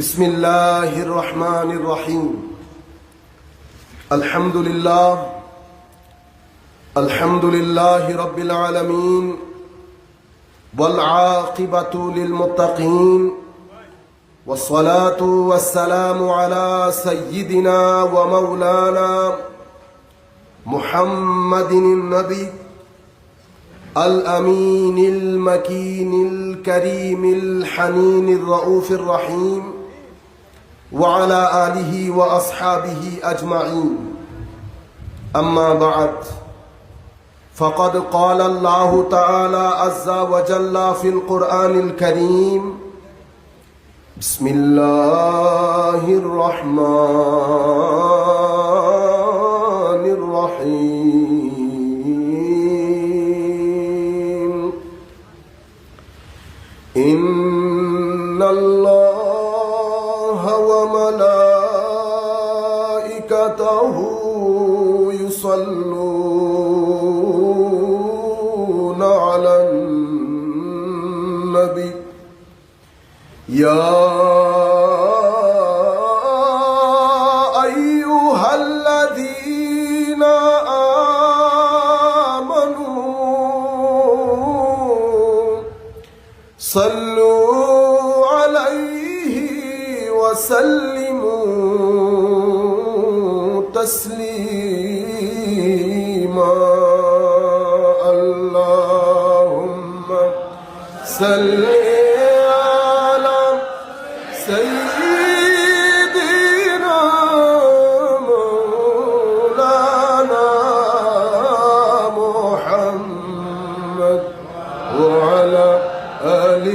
بسم الله الرحمن الرحيم الحمد لله رب العالمين والعاقبة للمتقين والصلاة والسلام على سيدنا ومولانا محمد النبي الأمين المكين الكريم الحنين الرؤوف الرحيم وعلى آله وأصحابه أجمعين أما بعد فقد قال الله تعالى عز وجل في القرآن الكريم بسم الله الرحمن الرحيم إن الله وملائكته يصلون على النبي يا أيها الذين آمنوا صلوا عليه وسلموا تسليما اللهم صل على سيدنا مولانا محمد وعلى آل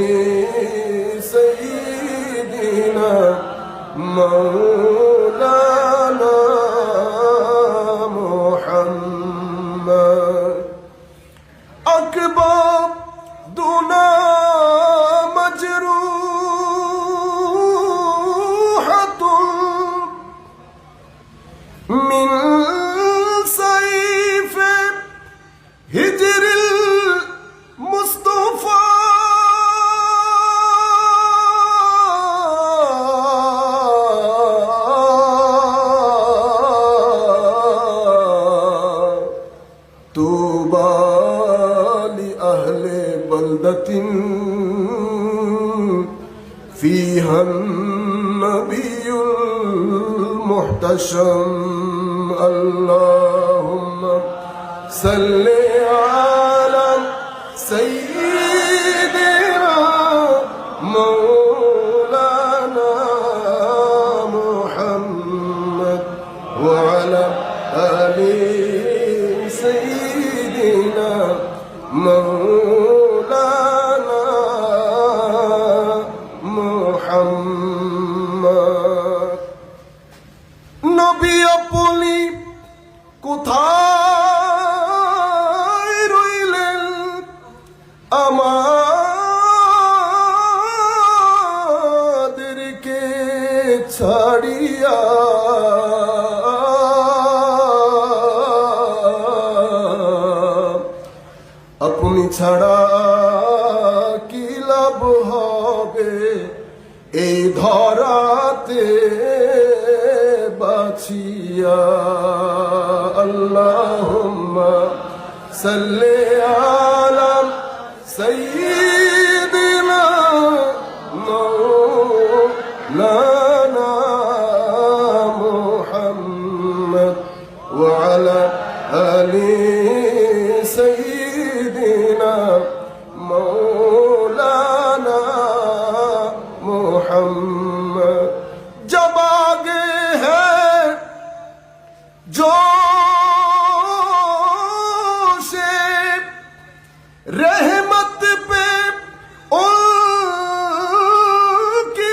سيدنا مولانا محمد أكبر دنا مجروحة من سيف هجر المصطفى طوبى لأهل بلدة فيها النبي المحتشم اللهم صل على سيدنا مولانا محمد وعلى آل سيدنا مولانا محمد নবী আপনি কোথায় রইলেন আমাদেরকে ছাড়িয়া আপনি ছাড়া কি লাভ হবে এই ধরাতে বাঁচিয়া আল্লাহুম্মা সাল্লি আলা সাইয়্যিদিনা মাওলানা মুহাম্মদ ওয়া আলা আলি سيدنا مولانا محمد जब आगे है जोश रहमत पे उनकी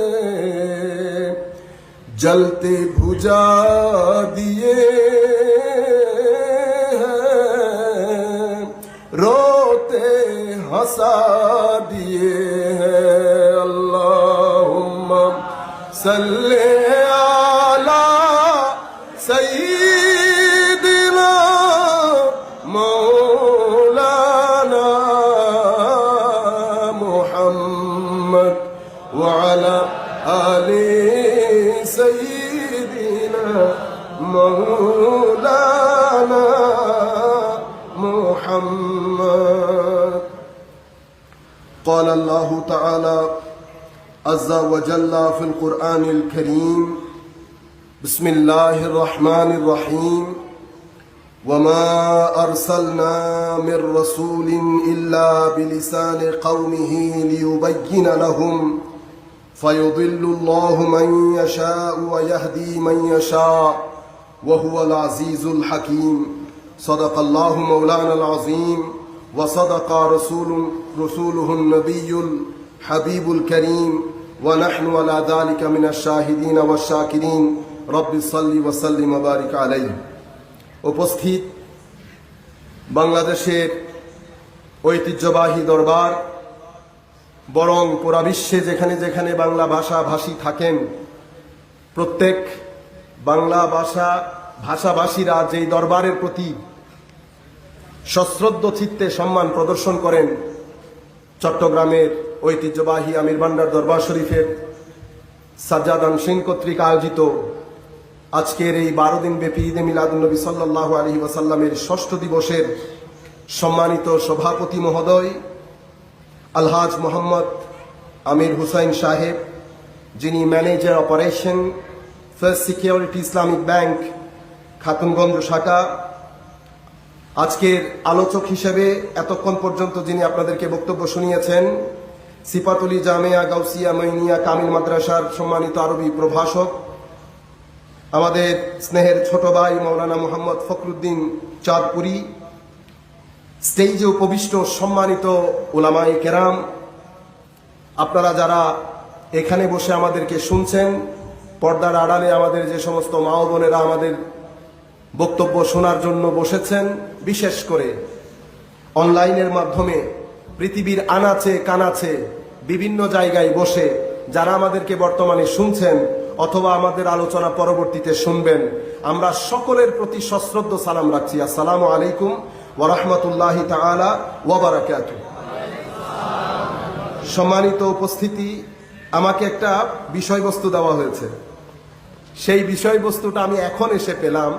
आँखें जलते भुजा दिए हैं रोते हंसा दिए हैं अल्लाहुम्मा सल्ले अला सय्यिदिना मौला محمد. قال الله تعالى عز وجل في القرآن الكريم: بسم الله الرحمن الرحيم. وما أرسلنا من رسول إلا بلسان قومه ليبين لهم فيضل الله من يشاء ويهدي من يشاء وهو العزيز الحكيم. صدق الله مولانا العظيم وصدق رسوله النبي الحبيب الكريم ونحن على ذلك من الشاهدين والشاكرين. رب صل وسلم وبارك عليه. উপস্থিত বাংলাদেশের ঐতিহ্যবাহী দরবার, বরং পুরা বিশ্বে যেখানে যেখানে বাংলা ভাষাভাষী থাকেন, প্রত্যেক বাংলা ভাষাভাষীরা যেই দরবারের প্রতি সশ্রদ্ধ চিত্তে সম্মান প্রদর্শন করেন, চট্টগ্রামের ঐতিহ্যবাহী আমির ভান্ডার দরবার শরীফের সাজ্জাদ আনসিন কর্তৃক আয়োজিত আজকের এই 12 দিন ব্যাপী ঈদে মিলাদুন্নবী সাল্লাল্লাহু আলাইহি ওয়াসাল্লামের ষষ্ঠ দিবসের সম্মানিত সভাপতি মহোদয় আলহাজ মোহাম্মদ আমির হুসাইন সাহেব, যিনি manager operation first security Islamic bank Khatunganj শাখা, আজকের আলোচক হিসেবে এতক্ষণ পর্যন্ত যিনি আপনাদেরকে বক্তব্য শুনিয়েছেন সিফাতুলি জামিয়া গাউসিয়া মাইনিয়া কামিল মাদ্রাসার সম্মানিত আরবি প্রভাষক, আমাদের স্নেহের ছোট ভাই মৌলানা মোহাম্মদ ফখরুদ্দিন চাঁদপুরি, স্টেজে উপবিষ্ট সম্মানিত উলামায়ে কেরাম, আপনারা যারা এখানে বসে আমাদেরকে শুনছেন, পর্দার আড়ালে আমাদের যে সমস্ত মা ও বোনেরা আমাদের বক্তব্য শোনার জন্য বসেছেন, বিশেষ করে অনলাইনের মাধ্যমে পৃথিবীর আনাচে কানাচে বিভিন্ন জায়গায় বসে যারা আমাদেরকে বর্তমানে শুনছেন অথবা আমাদের আলোচনা পরবর্তীতে শুনবেন, আমরা সকলের প্রতি সশ্রদ্ধ সালাম রাখছি। আসসালামু আলাইকুম ওয়া রাহমাতুল্লাহি তাআলা ওয়া বারাকাতুহু। সম্মানিত উপস্থিতি, আমাকে একটা বিষয়বস্তু দেওয়া হয়েছে, সেই বিষয়বস্তুটা আমি এখন এসে পেলাম।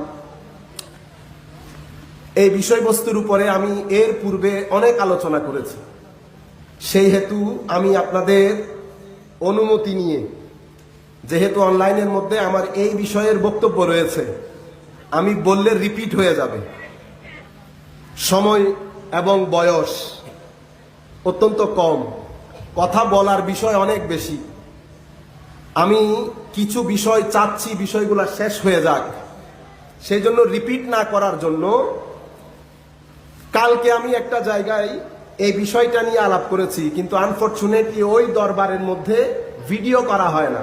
এই বিষয়বস্তুর উপরে আমি এর পূর্বে অনেক আলোচনা করেছি, সেই হেতু আমি আপনাদের অনুমতি নিয়ে, যেহেতু অনলাইনের মধ্যে আমার এই বিষয়ের বক্তব্য রয়েছে, আমি বললে রিপিট হয়ে যাবে, সময় এবং বয়স অত্যন্ত কম, কথা বলার বিষয় অনেক বেশি, আমি কিছু বিষয় চাচ্ছি বিষয়গুলো শেষ হয়ে যাক, সেই জন্য রিপিট না করার জন্য কালকে আমি একটা জায়গায় এই বিষয়টা নিয়ে আলাপ করেছি, কিন্তু আনফরচুনেটলি ওই দরবারের মধ্যে ভিডিও করা হয় না।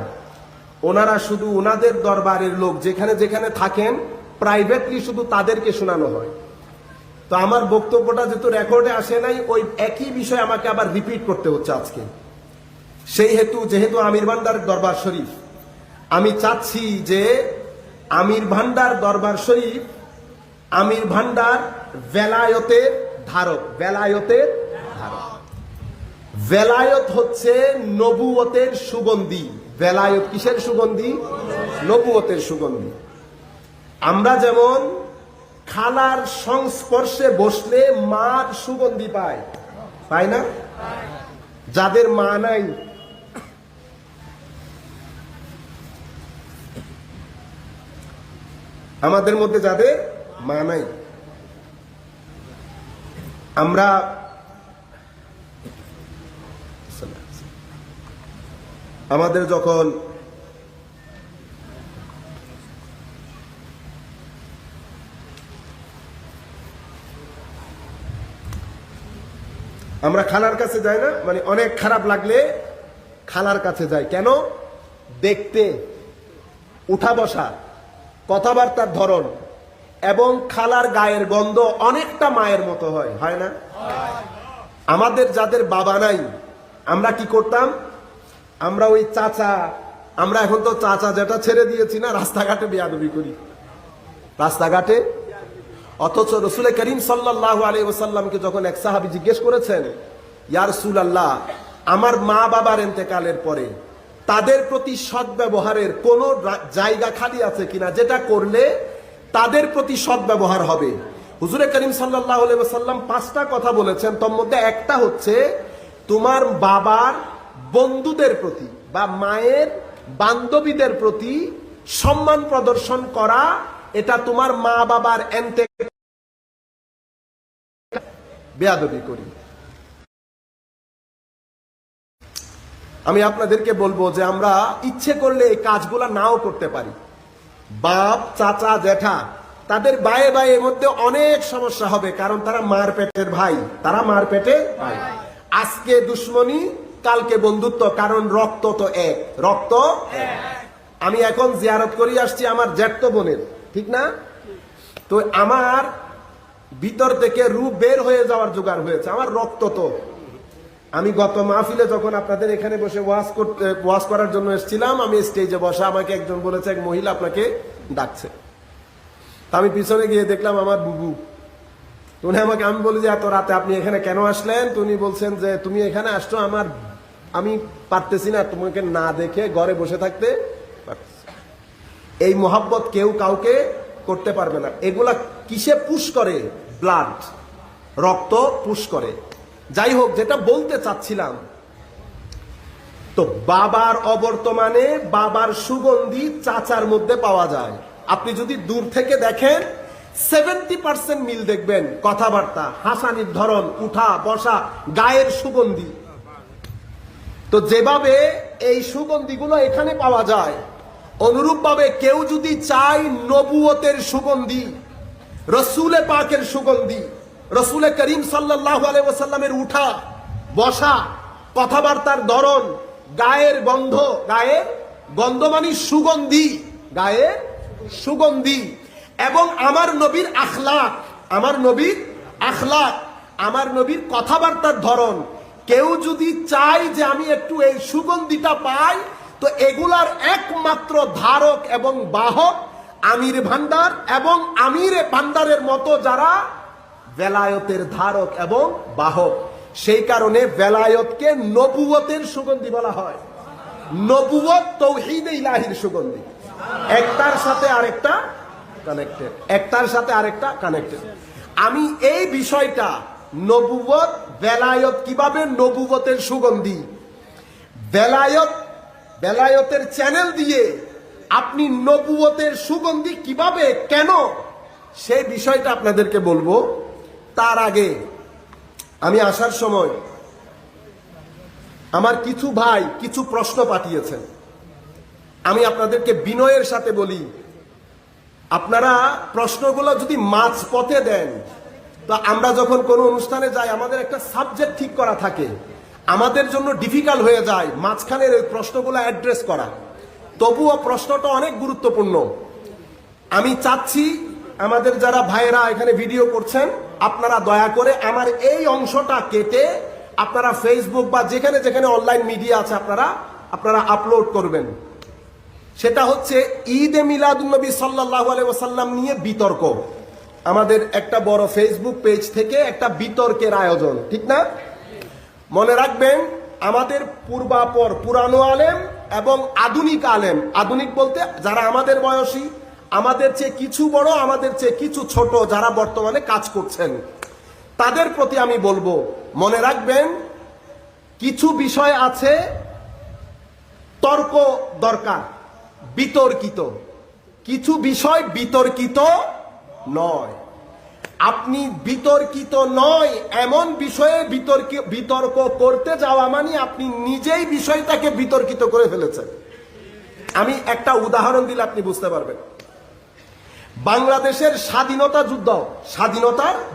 ওনারা শুধু ওনাদের দরবারের লোক যেখানে যেখানে থাকেন প্রাইভেটলি শুধু তাদেরকে শোনানো হয়। তো আমার বক্তব্যটা যেহেতু রেকর্ডে আসে নাই, ওই একই বিষয় আমাকে আবার রিপিট করতে হচ্ছে আজকে। সেই হেতু যেহেতু আমির ভান্ডার দরবার শরীফ, আমি চাচ্ছি যে আমির ভান্ডার দরবার শরীফ, আমির ভান্ডার বেলায়তের ধারক, বেলায়তের ধারক। বেলায়ত হচ্ছে নবুয়তের সুগন্ধি। বেলায়ত কিসের সুগন্ধি? নবুয়তের সুগন্ধি। আমরা যেমন খালার সংস্পর্শে বসলে মার সুগন্ধি পাই, পাই না? যাদের মা নাই, আমাদের মধ্যে যাদের মা নাই, আমরা আমাদের যখন আমরা খালার কাছে যাই না, মানে অনেক খারাপ লাগলে খালার কাছে যাই। কেন? দেখতে, উঠা বসা, কথাবার্তার ধরন এবং খালার গায়ের গন্ধ অনেকটা মায়ের মতো হয়, হয় না? আমাদের যাদের বাবা নাই, আমরা কি করতাম? আমরা ওই চাচা, আমরা এখন তো চাচা যেটা ছেড়ে দিয়েছি না, রাস্তাঘাটে বেয়াদবি করি, রাস্তাঘাটে। অথচ রসুল করিম সাল্লাল্লাহু আলাইহি ওয়াসাল্লামকে যখন এক সাহাবী জিজ্ঞেস করেছেন, ইয়া রাসূলুল্লাহ, আমার মা বাবার ইন্তেকালের পরে তাদের প্রতি সদ্ব্যবহারের কোন জায়গা খালি আছে কিনা, যেটা করলে তাদের প্রতি সদ্ব্যবহার হবে, হুজুরে করিম সাল্লাল্লাহু আলাইহি ওয়াসাল্লাম 5টা কথা বলেছেন, তার মধ্যে একটা হচ্ছে তোমার বাবার বন্ধুদের প্রতি বা মায়ের বান্ধবীদের প্রতি সম্মান প্রদর্শন করা, এটা তোমার মা বাবার এন্তে বেয়াদবি করি। আমি আপনাদেরকে বলবো যে আমরা ইচ্ছে করলে এই কাজগুলা নাও করতে পারি। বাপ, চাচা, জ্যাঠা, তাদের বায়ে বায়ের মধ্যে অনেক সমস্যা হবে, কারণ তারা মার পেটের ভাই, তারা মার পেটের ভাই। আজকে দুশ্মনী, কালকে বন্ধুত্ব, কারণ রক্ত তো এক, রক্ত এক। আমি এখন জিয়ারত করি আসছি আমার জ্যাঠতো বোনের, ঠিক না? তো আমার ভিতর থেকে রূপ বের হয়ে যাওয়ার জোগাড় হয়েছে, আমার রক্ত তো। আমি গত মাহফিলে যখন আপনাদের এখানে বসে ওয়াজ করার জন্য এসেছিলাম, আমি স্টেজে বসা, আমাকে একজন বলেছে, এক মহিলা আপনাকে ডাকছে। আমি পিছনে গিয়ে দেখলাম আমার বুবু। উনি আমাকে, আমি বলি যে এত রাতে আপনি এখানে কেন আসলেন? উনি বলছেন যে তুমি এখানে আসছো, আমি পারতেছি না তোমাকে না দেখে ঘরে বসে থাকতে। এই মোহাব্বত কেউ কাউকে করতে পারবে না। এগুলা কিসে পুশ করে? ব্লাড, রক্ত পুশ করে। যাই হোক, যেটা বলতে চাচ্ছিলাম, তো বাবার অবর্তমানে বাবার সুগন্ধি চাচার মধ্যে পাওয়া যায়। আপনি যদি দূর থেকে দেখেন 70% মিল দেখবেন, কথাবার্তা, হাসানির ধরন, উঠা বসা, গায়ের সুগন্ধি। তো যেভাবে এই সুগন্ধিগুলো এখানে পাওয়া যায়, অনুরূপভাবে কেউ যদি চায় নবুয়তের সুগন্ধি, রসুলে পাকের সুগন্ধি, রসুলে করিম সাল্লাল্লাহু আলাইহি ওয়াসাল্লামের উঠা বসা, কথাবার্তার ধরন, গায়ের গন্ধ, গায়ের গন্ধ মানে সুগন্ধি, গায়ের সুগন্ধি, এবং আমার নবীর আখলাক, আমার নবীর আখলাক, আমার নবীর কথাবার্তার ধরন, কেউ যদি চায় যে আমি একটু এই সুগন্ধিটা পাই, তো এগুলার একমাত্র ধারক এবং বাহক আমির ভান্ডার এবং আমির ভান্ডারের মতো যারা বেলায়তের ধারক এবং বাহক। সেই কারণে বেলায়তকে নবুয়তের সুগন্ধি বলা হয়। নবুয়ত তাওহীদে ইলাহির সুগন্ধি, একটার সাথে আরেকটা কানেক্টেড, একটার সাথে আরেকটা কানেক্টেড। আমি এই বিষয়টা, নবুয়ত বেলায়ত কিভাবে নবুয়তের সুগন্ধি, বেলায়তের চ্যানেল দিয়ে আপনি নবুয়তের সুগন্ধি কিভাবে, কেন, সেই বিষয়টা আপনাদেরকে বলবো। তার আগে আমি আসার সময় আমার কিছু ভাই কিছু প্রশ্ন পাঠিয়েছেন। আমি আপনাদেরকে বিনয়ের সাথে বলি, আপনারা প্রশ্নগুলো যদি মাঝপথে দেন, তো আমরা যখন কোনো অনুষ্ঠানে যাই, আমাদের একটা সাবজেক্ট ঠিক করা থাকে, আমাদের জন্য ডিফিকাল্ট হয়ে যায় মাঝখানের ওই প্রশ্নগুলো অ্যাড্রেস করা। তবুও প্রশ্নটা অনেক গুরুত্বপূর্ণ। আমি চাচ্ছি আমাদের যারা ভাইয়েরা এখানে ভিডিও করছেন, আপনারা দয়া করে আমার এই অংশটা কেটে আপনারা ফেসবুক বা যেখানে যেখানে অনলাইন মিডিয়া আছে আপনারা আপলোড করবেন। সেটা হচ্ছে ঈদে মিলাদুন্নবী সাল্লাল্লাহু আলাইহি ওয়াসাল্লাম নিয়ে বিতর্ক। আমাদের একটা বড় ফেসবুক পেজ থেকে একটা বিতর্কের আয়োজন, ঠিক না? মনে রাখবেন, আমাদের পূর্বাপর পুরানো আলেম এবং আধুনিক আলেম, আধুনিক বলতে যারা আমাদের বয়সী, আমাদের চেয়ে কিছু বড়, আমাদের চেয়ে কিছু ছোট, যারা বর্তমানে কাজ করছেন, তাদের প্রতি আমি বলবো, মনে রাখবেন কিছু বিষয় আছে তর্ক দরকার, বিতর্কিত, কিছু বিষয় বিতর্কিত নয়। আপনি বিতর্কিত নয় এমন বিষয়ে বিতর্ক করতে যাওয়া মানে আপনি নিজেই বিষয়টাকে বিতর্কিত করে ফেলেছেন। আমি একটা উদাহরণ দিলে আপনি বুঝতে পারবেন। বাংলাদেশের স্বাধীনতার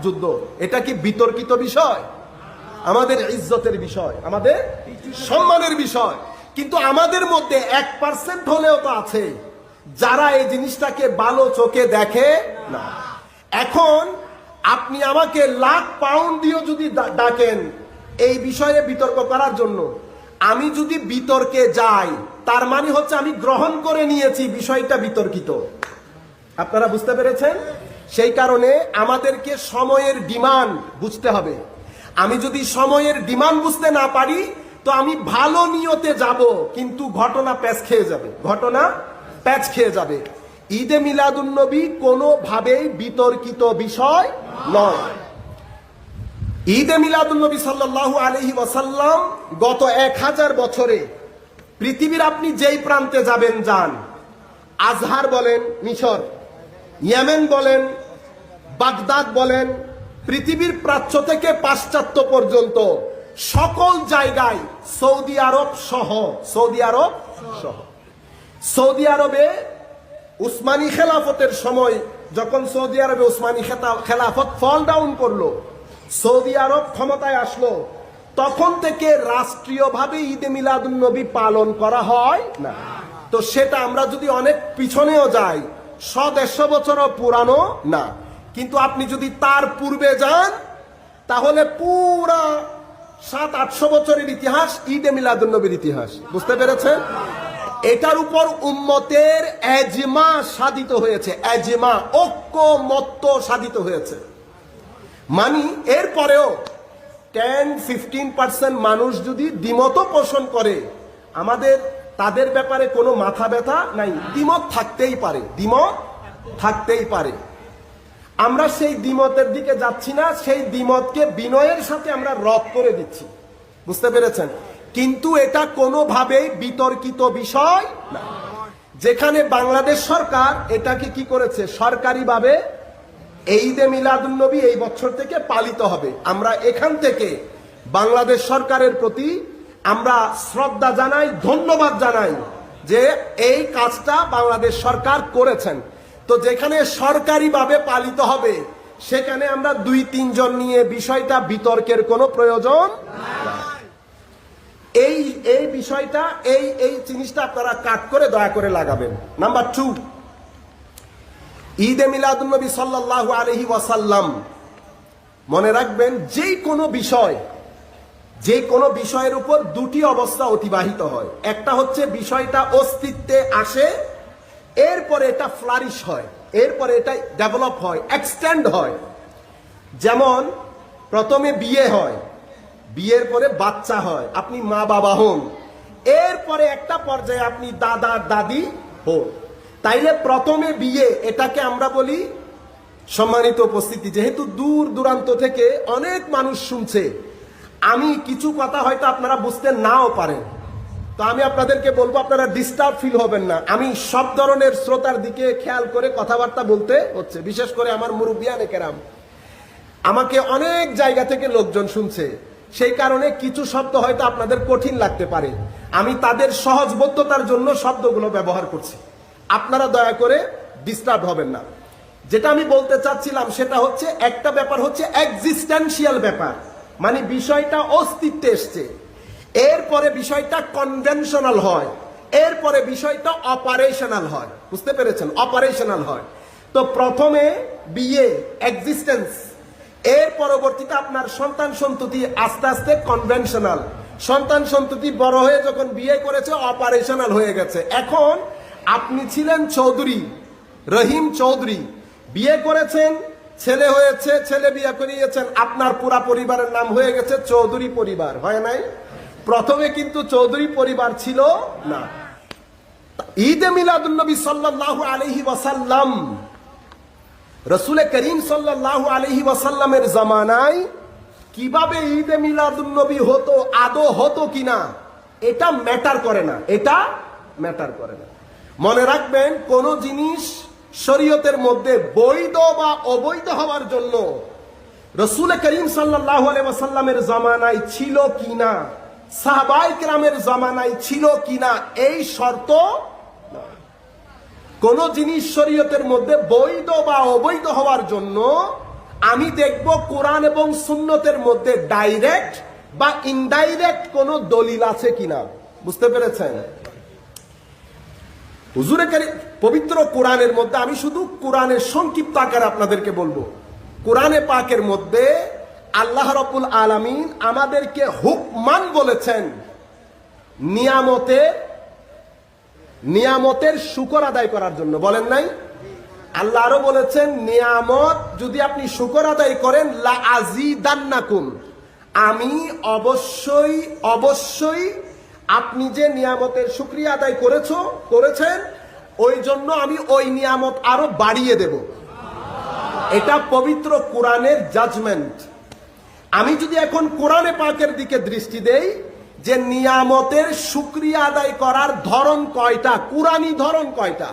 যুদ্ধ, এটা কি বিতর্কিত বিষয়? আমাদের ইজ্জতের বিষয়, আমাদের সম্মানের বিষয়। কিন্তু আমাদের মধ্যে 1% হলেও তো আছে যারা এই জিনিসটাকে ভালো চোখে দেখে না। এখন আপনি আমাকে লাখ পাউন্ড দিয়েও যদি ডাকেন এই বিষয়ে বিতর্ক করার জন্য, আমি যদি বিতর্কে যাই, তার মানে হচ্ছে আমি গ্রহণ করে নিয়েছি বিষয়টা বিতর্কিত। আপনারা বুঝতে পেরেছেন? সেই কারণে আমাদেরকে সময়ের ডিমান্ড বুঝতে হবে। আমি যদি সময়ের ডিমান্ড বুঝতে না পারি, তো আমি ভালো নিয়তে যাব, কিন্তু ঘটনা প্যাচ খেয়ে যাবে। ঈদে মিলাদুন্নবী কোনোভাবেই বিতর্কিত বিষয় নয়। ঈদে মিলাদুন্নবী সাল্লাল্লাহু আলাইহি ওয়াসাল্লাম গত 1000 বছরে পৃথিবীর আপনি যেই প্রান্তে যাবেন যান, আজহার বলেন মিশর, ইয়েমেন বলেন, বাগদাদ বলেন, পৃথিবীর প্রাচ্য থেকে পাশ্চাত্য পর্যন্ত সকল জায়গায় সৌদি আরব সহ সৌদি আরবে উসমানী খেলাফতের সময় যখন সৌদি আরবে উসমানী খেলাফত ফল ডাউন করলো, সৌদি আরব ক্ষমতায় আসলো, তখন থেকে রাষ্ট্রীয়ভাবে ঈদে মিলাদুন্নবী পালন করা হয় না। তো সেটা আমরা যদি অনেক পিছনেও যাই, 150 বছরও পুরানো না, কিন্তু আপনি যদি তার পূর্বে যান তাহলে পুরা 700-800 বছরের ইতিহাস ঈদে মিলাদুন্নবীর ইতিহাস। বুঝতে পেরেছেন? এটার উপর উম্মতের এজমা সাধিত হয়েছে, এজমা ঐক্যমত্য সাধিত হয়েছে। মানি এরপরেও 10-15% মানুষ যদি দ্বিমত পোষণ করে, আমাদের তাদের ব্যাপারে কোনো মাথা ব্যথা নাই, দ্বিমত থাকতেই পারে, দ্বিমত থাকতেই পারে। আমরা সেই দ্বিমতের দিকে যাচ্ছি না, সেই দ্বিমতকে বিনয়ের সাথে আমরা রদ করে দিচ্ছি। বুঝতে পেরেছেন? কিন্তু এটা কোনোভাবেই বিতর্কিত বিষয় না। যেখানে বাংলাদেশ সরকার এটাকে কি করেছে, সরকারিভাবে ঈদে মিলাদুন্নবী এই বছর থেকে পালিত হবে। আমরা এখান থেকে বাংলাদেশ সরকারের প্রতি আমরা শ্রদ্ধা জানাই, ধন্যবাদ জানাই যে এই কাজটা বাংলাদেশ সরকার করেছেন। তো যেখানে সরকারিভাবে পালিত হবে সেখানে আমরা 2-3 জন নিয়ে বিষয়টা বিতর্কের কোনো প্রয়োজন নাই। এই বিষয়টা এই জিনিসটা আপনারা কাট করে দয়া করে লাগাবেন। নাম্বার 2, ঈদে মিলাদুন্নবী সাল্লাল্লাহু আলাইহি ওয়াসাল্লাম, মনে রাখবেন যে কোনো বিষয়ের উপর দুটি অবস্থা অতিবাহিত হয়। একটা হচ্ছে বিষয়টা অস্তিত্বে আসে, এরপরে এটা ফ্লারিশ হয়, এরপরে এটা ডেভেলপ হয়, এক্সটেন্ড হয়। যেমন প্রথমে বিয়ে হয়, বিয়ের পরে বাচ্চা হয়, আপনি মা বাবা হন, এরপরে একটা পর্যায়ে আপনি দাদা দাদি হন। তাইলে প্রথমে বিয়ে, এটাকে আমরা বলি, সম্মানিত উপস্থিতি, যেহেতু দূর দূরান্ত থেকে অনেক মানুষ শুনছে, আমি কিছু কথা হয়তো আপনারা বুঝতে নাও পারেন, তো আমি আপনাদেরকে বলবো আপনারা ডিস্টার্ব ফিল হবেন না। আমি সব ধরনের শ্রোতার দিকে খেয়াল করে কথাবার্তা বলতে হচ্ছে, বিশেষ করে আমার মুরব্বিয়ানে কেরাম, আমাকে অনেক জায়গা থেকে লোকজন শুনছে, সেই কারণে কিছু শব্দ হয়তো আপনাদের কঠিন লাগতে পারে। আমি তাদের সহজবোধ্যতার জন্য শব্দগুলো ব্যবহার করছি, আপনারা দয়া করে ডিস্টার্ব হবেন না। যেটা আমি বলতে চাচ্ছিলাম সেটা হচ্ছে, একটা ব্যাপার হচ্ছে এক্সিস্টেন্সিয়াল ব্যাপার, মানে বিষয়টা অস্তিত্বে এসছে, এরপরে বিষয়টা কনভেনশনাল হয়, এরপরে বিষয়টা অপারেশনাল হয়। বুঝতে পেরেছেন? অপারেশনাল হয়। তো প্রথমে বিয়ে, এক্সিস্টেন্স, এর পরবর্তীতে আপনার সন্তান সন্ততি, আস্তে আস্তে কনভেনশনাল, সন্তান সন্ততি বড় হয়ে যখন বিয়ে করেছে অপারেশনাল হয়ে গেছে। এখন আপনি ছিলেন চৌধুরী, রহিম চৌধুরী, বিয়ে করেছেন, ছেলে হয়েছে, ছেলে বিয়ে করিয়েছেন, আপনার পুরা পরিবারের নাম হয়ে গেছে চৌধুরী পরিবার, হয় নাই? প্রথমে কিন্তু চৌধুরী পরিবার ছিল না। ঈদে মিলাদুন্নবী সাল্লাল্লাহু আলাইহি ওয়াসাল্লাম, রাসূল করিম সাল্লাল্লাহু আলাইহি ওয়াসাল্লামের জামানায় কিভাবে ঈদে মিলাদুন্নবী হতো, আদৌ হতো কিনা, এটা ম্যাটার করে না, এটা ম্যাটার করে না। মনে রাখবেন, কোন জিনিস শরীয়তের মধ্যে বৈধ বা অবৈধ হওয়ার জন্য রাসূল করিম সাল্লাল্লাহু আলাইহি ওয়াসাল্লামের জামানায় ছিল কিনা, সাহাবায়ে কেরামের জামানায় ছিল কিনা, এই শর্ত নয়। কোন জিনিস শরীয়তের মধ্যে বৈধ বা অবৈধ হওয়ার জন্য আমি দেখব কোরআন এবং সুন্নতের মধ্যে ডাইরেক্ট বা ইনডাইরেক্ট কোন দলিল আছে কিনা। বুঝতে পেরেছেন? হুজুরে কারীম পবিত্র কোরআনের মধ্যে, আমি শুধু কোরআনের সংক্ষিপ্ত আকারে আপনাদেরকে বলবো, কোরআনে পাকের মধ্যে আল্লাহ রাব্বুল আলামিন আমাদেরকে হুকমান বলেছেন নিয়ামতের শুকর আদায় করার জন্য, বলেন নাই? আল্লাহ আরো বলেছেন, নিয়ামত যদি আপনি শুকর আদায় করেন, লা আজিদান্নাকুম, আমি অবশ্যই অবশ্যই আপনি যে নিয়ামতের শুকরিয়া আদায় করেছেন, ওই জন্য আমি ওই নিয়ামত আরো বাড়িয়ে দেব। এটা পবিত্র কোরআনের জাজমেন্ট। আমি যদি এখন কোরআনে পাকের দিকে দৃষ্টি দেই যে নিয়ামতের শুকরিয়া আদায় করার ধরন কয়টা, কোরআনী ধরন কয়টা,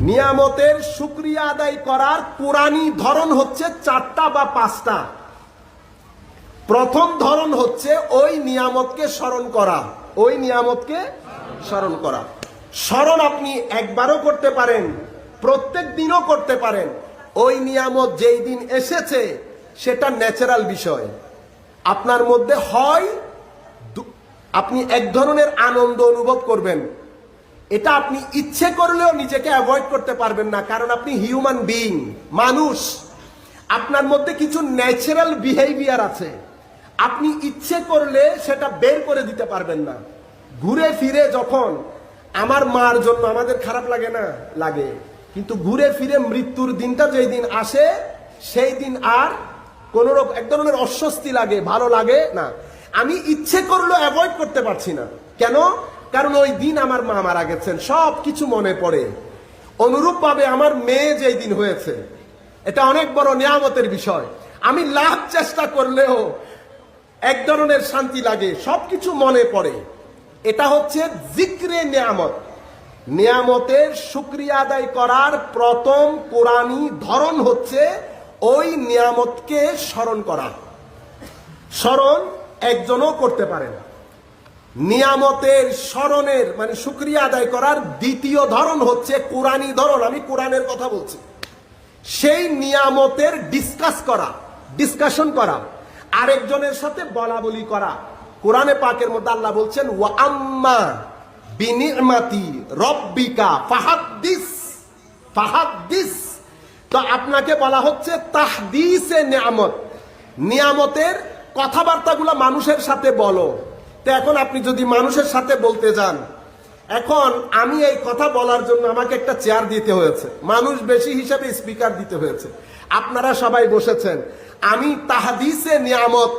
নিয়ামতের শুকরিয়া আদায় করার কোরআনী ধরন হচ্ছে 4টা বা 5টা। প্রথম ধরন হচ্ছে ওই নিয়ামতকে স্মরণ করা, ওই নিয়ামতকে স্মরণ করা। স্মরণ আপনি একবারও করতে পারেন, প্রত্যেক দিনও করতে পারেন। ওই নিয়ামত যেই দিন এসেছে সেটা ন্যাচারাল বিষয় আপনার মধ্যে হয়, আপনি এক ধরনের আনন্দ অনুভব করবেন। এটা আপনি ইচ্ছে করলেও নিজেকে অ্যাভয়েড করতে পারবেন না, কারণ আপনি হিউম্যান বিইং, মানুষ। আপনার মধ্যে কিছু ন্যাচারাল বিহেভিয়ার আছে, আপনি ইচ্ছে করলে সেটা বের করে দিতে পারবেন না। ঘুরে ফিরে যখন আমার মার জন্য আমাদের খারাপ লাগে না, লাগে, কিন্তু ঘুরে ফিরে মৃত্যুর দিনটা যেই দিন আসে সেই দিন আর কোন রকম এক ধরনের অস্বস্তি লাগে, ভালো লাগে না। আমি ইচ্ছে করলেও অ্যাভয়েড করতে পারছি না। কেন? কারণ ওই দিন আমার মা মারা গেছেন, সব কিছু মনে পড়ে। অনুরূপ ভাবে আমার মেয়ে যেই দিন হয়েছে, এটা অনেক বড় নিয়ামতের বিষয়। আমি লাখ চেষ্টা করলেও এক ধরনের শান্তি লাগে, সবকিছু মনে পড়ে। এটা হচ্ছে জিক্রে নিয়ামত। নিয়ামতের শুকরিয়া আদায় করার প্রথম কোরআনী ধরন হচ্ছে ওই নিয়ামতকে স্মরণ করা। স্মরণ একজনও করতে পারে না। নিয়ামতের স্মরণের মানে শুকরিয়া আদায় করার দ্বিতীয় ধরন হচ্ছে কোরআনী ধরন। আমি কোরআনের কথা বলছি। সেই নিয়ামতের ডিসকাশন করা, আরেকজনের সাথে বলা বলি করা। কোরআনে পাকের মধ্যে আল্লাহ বলছেন ওয়া আম্মা বিনিমাতি রব্বিকা ফাহাদ্দিস। তো আপনাকে বলা হচ্ছে তাহদিসে নিয়ামত, নিয়ামতের কথাবার্তাগুলো মানুষের সাথে বলো। তো এখন আপনি যদি মানুষের সাথে বলতে যান, এখন আমি এই কথা বলার জন্য আমাকে একটা চেয়ার দিতে হয়েছে, মানুষ বেশি হিসাবে স্পিকার দিতে হয়েছে, আপনারা সবাই বসেছেন। আমি তাহদিসে নিয়ামত,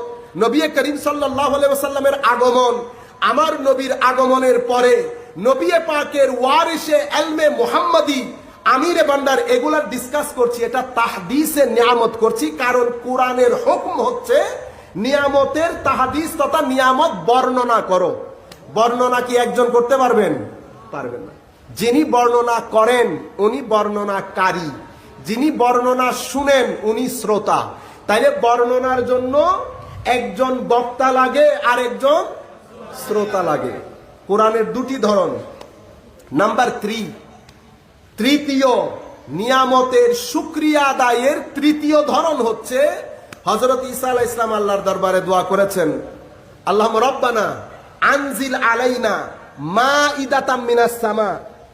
নবী করিম সাল্লাল্লাহু আলাইহি ওয়াসাল্লামের আগমন, আমার নবীর আগমনের পরে নবী পাকের ওয়ারিসে ইলমে মুহাম্মাদি আমিরে বান্দার এগুলার ডিসকাস করছি। এটা তাহদিসে নিয়ামত করছি, কারণ কোরআনের হুকুম হচ্ছে নিয়ামতের তাহদিস তথা নিয়ামত বর্ণনা করো। বর্ণনা কি একজন করতে পারবেন? পারবেন না। যিনি বর্ণনা করেন উনি বর্ণনাকারী, যিনি বর্ণনা শুনেন উনি শ্রোতা। তাইলে বর্ণনার জন্য একজন বক্তা লাগে আর একজন শ্রোতা লাগে। কোরআনের দুটি ধরন। নাম্বার 3, তৃতীয় নিয়ামতের শুকরিয়া আদায়ের তৃতীয় ধরন হচ্ছে হযরত ঈসা আলাইহিস সালাম আল্লাহর দরবারে দোয়া করেছেন, আল্লাহুম্মা রব্বানা আনজিল আলাইনা মাইদাতাম মিনাস সামা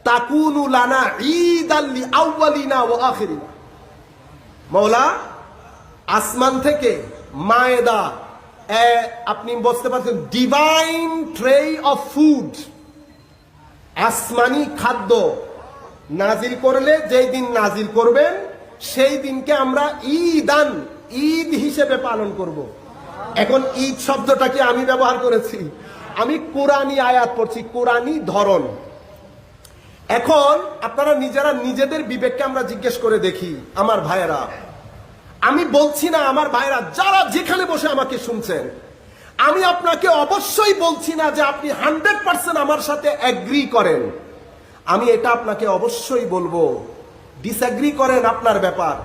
তাকুনু লানা ঈদাল লিআউয়ালিনা ওয়া আখিরিনা। মওলা, আসমান থেকে মায়েদা, আপনি বুঝতে পারছেন, ডিভাইন ট্রে অফ ফুড, আসমানি খাদ্য নাজিল করলে যেই দিন নাজিল করবেন সেই দিনকে আমরা ঈদ হিসেবে পালন করব। এখন ঈদ শব্দটাকে আমি ব্যবহার করেছি, আমি কোরআনী আয়াত পড়ছি, কোরআনী ধরন। এখন আপনারা নিজেরা নিজেদের বিবেককে আমরা জিজ্ঞেস করে দেখি। আমার ভাইয়েরা, আমি বলছি না, আমার ভাইরা যারা যেখানে বসে আমাকে শুনছেন, আমি আপনাকে অবশ্যই বলছি না যে আপনি 100% আমার সাথে এগ্রি করেন। আমি এটা আপনাকে অবশ্যই বলবো, ডিসএগ্রি করেন আপনার ব্যাপার।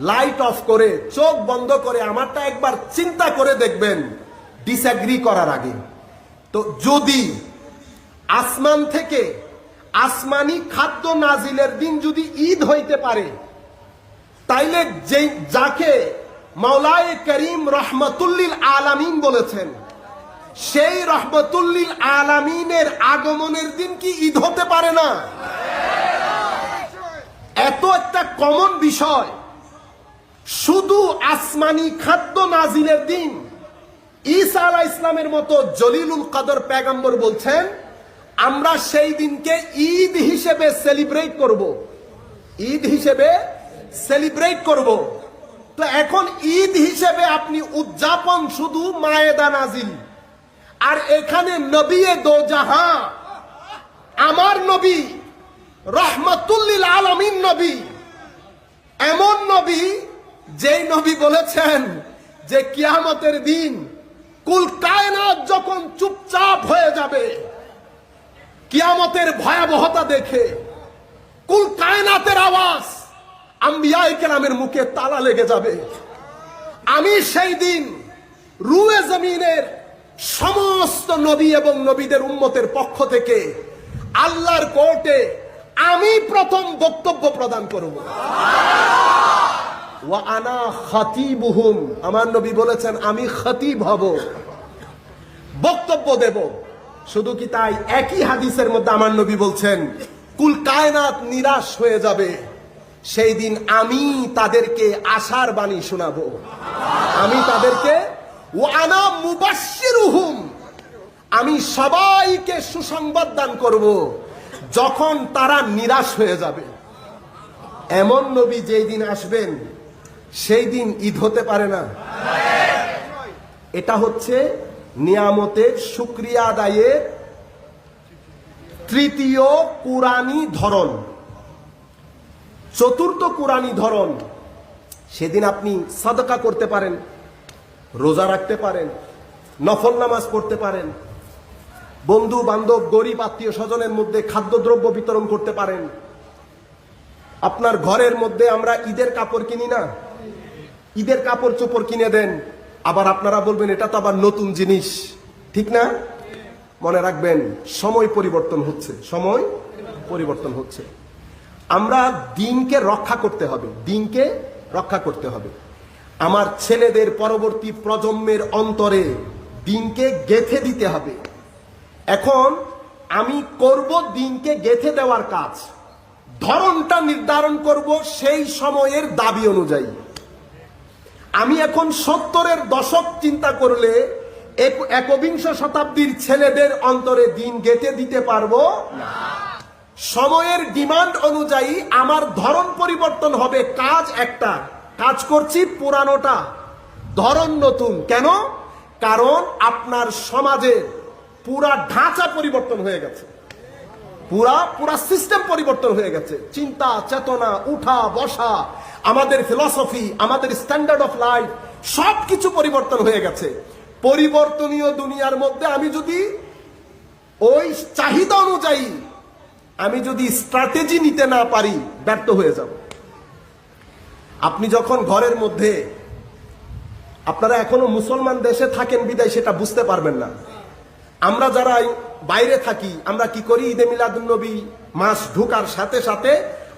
লাইট অফ করে চোখ বন্ধ করে আমারটা একবার চিন্তা করে দেখবেন ডিসএগ্রি করার আগে। তো যদি আসমান থেকে আসমানি খাদ্য নাজিলের দিন যদি ঈদ হইতে পারে, তাইলে যাকে মাওলায়ে করিম রহমতুল্লিল আলামিন বলেছেন, সেই রহমতুল্লিল আলামিনের আগমনের দিন কি ঈদ হতে পারে না? এত একটা কমন বিষয়, শুধু আসমানি খাদ্য নাজিলের দিন ঈসা আলাইহিস সালামের মতো জলিলুল কদর পয়গম্বর বলছেন আমরা সেই দিনকে ঈদ হিসেবে সেলিব্রেট করব, ঈদ হিসেবে সেলিব্রেট করব। তো এখন ঈদ হিসেবে আপনি উদযাপন শুধু মায়েদা নাজিল, আর এখানে নবিয়ে দো জাহাঁ, আমার নবী রহমতুল্লিল আলামিন নবী, এমন নবী যেই নবী বলেছেন যে কিয়ামতের দিন কুল কায়নাত যখন চুপচাপ হয়ে যাবে, কিয়ামতের ভয়াবহতা দেখে কুল কায়নাতের আওয়াজ আম্বিয়ায়ে কেরামের মুখে তালা লেগে যাবে, আমি সেই দিন রুয়ে জমিনের সমস্ত নবী এবং নবীদের উম্মতের পক্ষ থেকে আল্লাহর কোর্টে আমি প্রথম বক্তব্য প্রদান করব। ওয়া আনা খাতিবুহুম, আমার নবী বলেছেন আমি খতিব হব, বক্তব্য দেব। শুধু কি তাই, একই হাদিসের মধ্যে আমার নবী বলছেন কুল কায়নাত নিরাশ হয়ে যাবে, সেই দিন আমি তাদেরকে আশার বাণী শোনাবো, আমি তাদেরকে ওয়া আনা মুবাশশিরুহুম, আমি সবাইকে সুসংবাদ দান করব যখন তারা নিরাশ হয়ে যাবে। এমন নবী যেই দিন আসবেন সেই দিন ঈদ হতে পারে না। এটা হচ্ছে নিয়ামতের শুকরিয়া আদায়ের তৃতীয় কুরআনী ধরন। চতুর্থ কুরআনী ধরন, সেদিন আপনি সাদকা করতে পারেন, রোজা রাখতে পারেন, নফল নামাজ পড়তে পারেন, বন্ধু বান্ধব গরিব আত্মীয় স্বজনের মধ্যে খাদ্যদ্রব্য বিতরণ করতে পারেন। আপনার ঘরের মধ্যে আমরা ঈদের কাপড় কিনি না, ঈদের কাপড় চোপড় কিনে দেন, আবার আপনারা বলবেন এটা তো আবার নতুন জিনিস, ঠিক না? মনে রাখবেন সময় পরিবর্তন হচ্ছে, সময় পরিবর্তন হচ্ছে। আমরা দিনকে রক্ষা করতে হবে, দিনকে রক্ষা করতে হবে। আমার ছেলেদের পরবর্তী প্রজন্মের অন্তরে দিনকে গেঁথে দিতে হবে। এখন আমি করব দিনকে গেঁথে দেওয়ার কাজ, ধরনটা নির্ধারণ করব সেই সময়ের দাবি অনুযায়ী। আমি এখন 70-এর দশক চিন্তা করলে একবিংশ শতাব্দীর ছেলেদের অন্তরে দিন গেঁথে দিতে পারবো না। সময়ের ডিমান্ড অনুযায়ী আমার ধরন পরিবর্তন হবে। কাজ একটা, কাজ করছি পুরানোটা, ধরন নতুন। কেন? কারণ আপনার সমাজের পুরা ঢাঁচা পরিবর্তন হয়ে গেছে, পুরা সিস্টেম পরিবর্তন হয়ে গেছে। চিন্তা চেতনা, উঠা বসা, আমাদের ফিলসফি, আমাদের স্ট্যান্ডার্ড অফ লাইফ সবকিছু পরিবর্তন হয়ে গেছে। পরিবর্তনীয় দুনিয়ার মধ্যে আমি যদি ওই চাহিদা অনুযায়ী আমি যদি স্ট্র্যাটেজি নিতে না পারি, ব্যর্থ হয়ে যাব। আপনি যখন ঘরের মধ্যে, আপনারা এখনো মুসলমান দেশে থাকেন বিদায় সেটা বুঝতে পারবেন না। আমরা যারা বাইরে থাকি আমরা কি করি, ঈদে মিলাদুন নবী মাস ঢোকার সাথে সাথে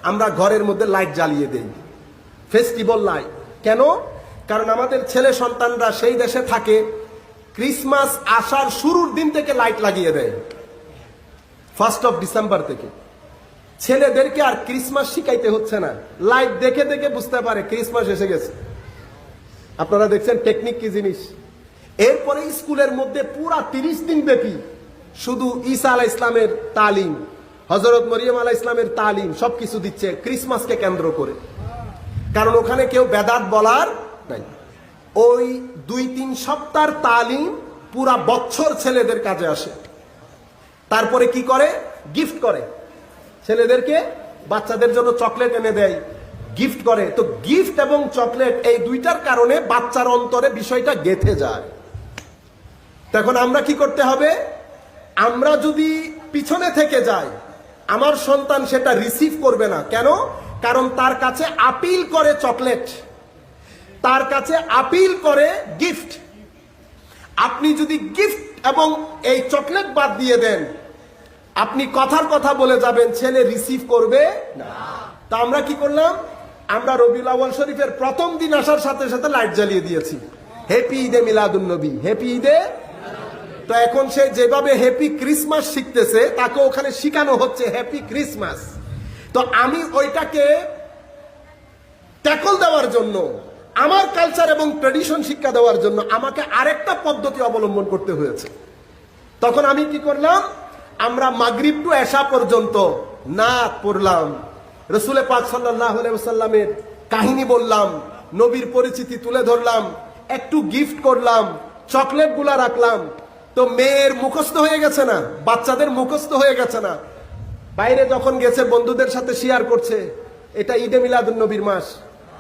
আমরা ঘরের মধ্যে লাইট জ্বালিয়ে দেই, ফেস্টিভ্যাল লাইট। কেন? কারণ আমাদের ছেলে সন্তানরা সেই দেশে থাকে, ক্রিসমাস আসার শুরুর দিন থেকে লাইট লাগিয়ে দেয়, 1 ডিসেম্বর থেকে। ছেলেদেরকে আর ক্রিসমাস শিখাইতে হচ্ছে না, লাইট দেখে দেখে বুঝতে পারে ক্রিসমাস এসে গেছে। আপনারা দেখছেন টেকনিক কি জিনিস। এরপরে স্কুলের মধ্যে পুরা 30 দিন ব্যাপী শুধু ঈসা আলাইহিস ইসলামের তালিম, হযরত মরিয়ম আলাইহিস ইসলামের তালিম সবকিছু দিচ্ছে ক্রিসমাসকে কেন্দ্র করে। কারণ ওখানে কেউ বেদাত বলার নাই। ওই 2-3 সপ্তাহের তালিম পুরা বছর ছেলেদের কাজে আসে। তারপরে কি করে? গিফট করে ছেলেদেরকে, বাচ্চাদের জন্য চকলেট এনে দেয়, গিফট করে। তো গিফট এবং চকলেট এই দুইটার কারণে বাচ্চার অন্তরে বিষয়টা গেঁথে যায়। তখন আমরা কি করতে হবে? আমরা যদি পিছনে থেকে যাই, আমার সন্তান সেটা রিসিভ করবে না। কেন? কারণ তার কাছে আপিল করে চকলেট, তার কাছে আপিল করে গিফট। আপনি যদি গিফট এবং এই চকলেট বাদ দিয়ে দেন, আপনি কথার কথা বলে যাবেন, ছেলে রিসিভ করবে না। তা আমরা কি করলাম? আমরা রবিউল আউয়াল শরীফের প্রথম দিন আসার সাথে সাথে লাইট জ্বালিয়ে দিয়েছি, হ্যাপি ঈদে মিলাদুন নবী, হ্যাপি ঈদে। তো এখন সে যেভাবে হ্যাপি ক্রিসমাস শিখতেছে, তাকে ওখানে শিখানো হচ্ছে হ্যাপি ক্রিসমাস। তো আমি ওইটাকে ট্যাকল দেওয়ার জন্য, আমার কালচার এবং ট্র্যাডিশন শিক্ষা দেওয়ার জন্য আমাকে আরেকটা পদ্ধতি অবলম্বন করতে হয়েছে। তখন আমি কি করলাম? আমরা মাগরিব টু এশা পর্যন্ত নাত পড়লাম, রাসূল পাক সাল্লাল্লাহু আলাইহি ওয়াসাল্লামের কাহিনী বললাম, নবীর পরিচিতি তুলে ধরলাম, একটু গিফট করলাম, চকলেট গুলা রাখলাম। তো মেয়ের মুখস্থ হয়ে গেছে না, বাচ্চাদের মুখস্থ হয়ে গেছে না। বাইরে যখন গেছে বন্ধুদের সাথে শেয়ার করছে, এটা ঈদে মিলাদুন নবীর মাস,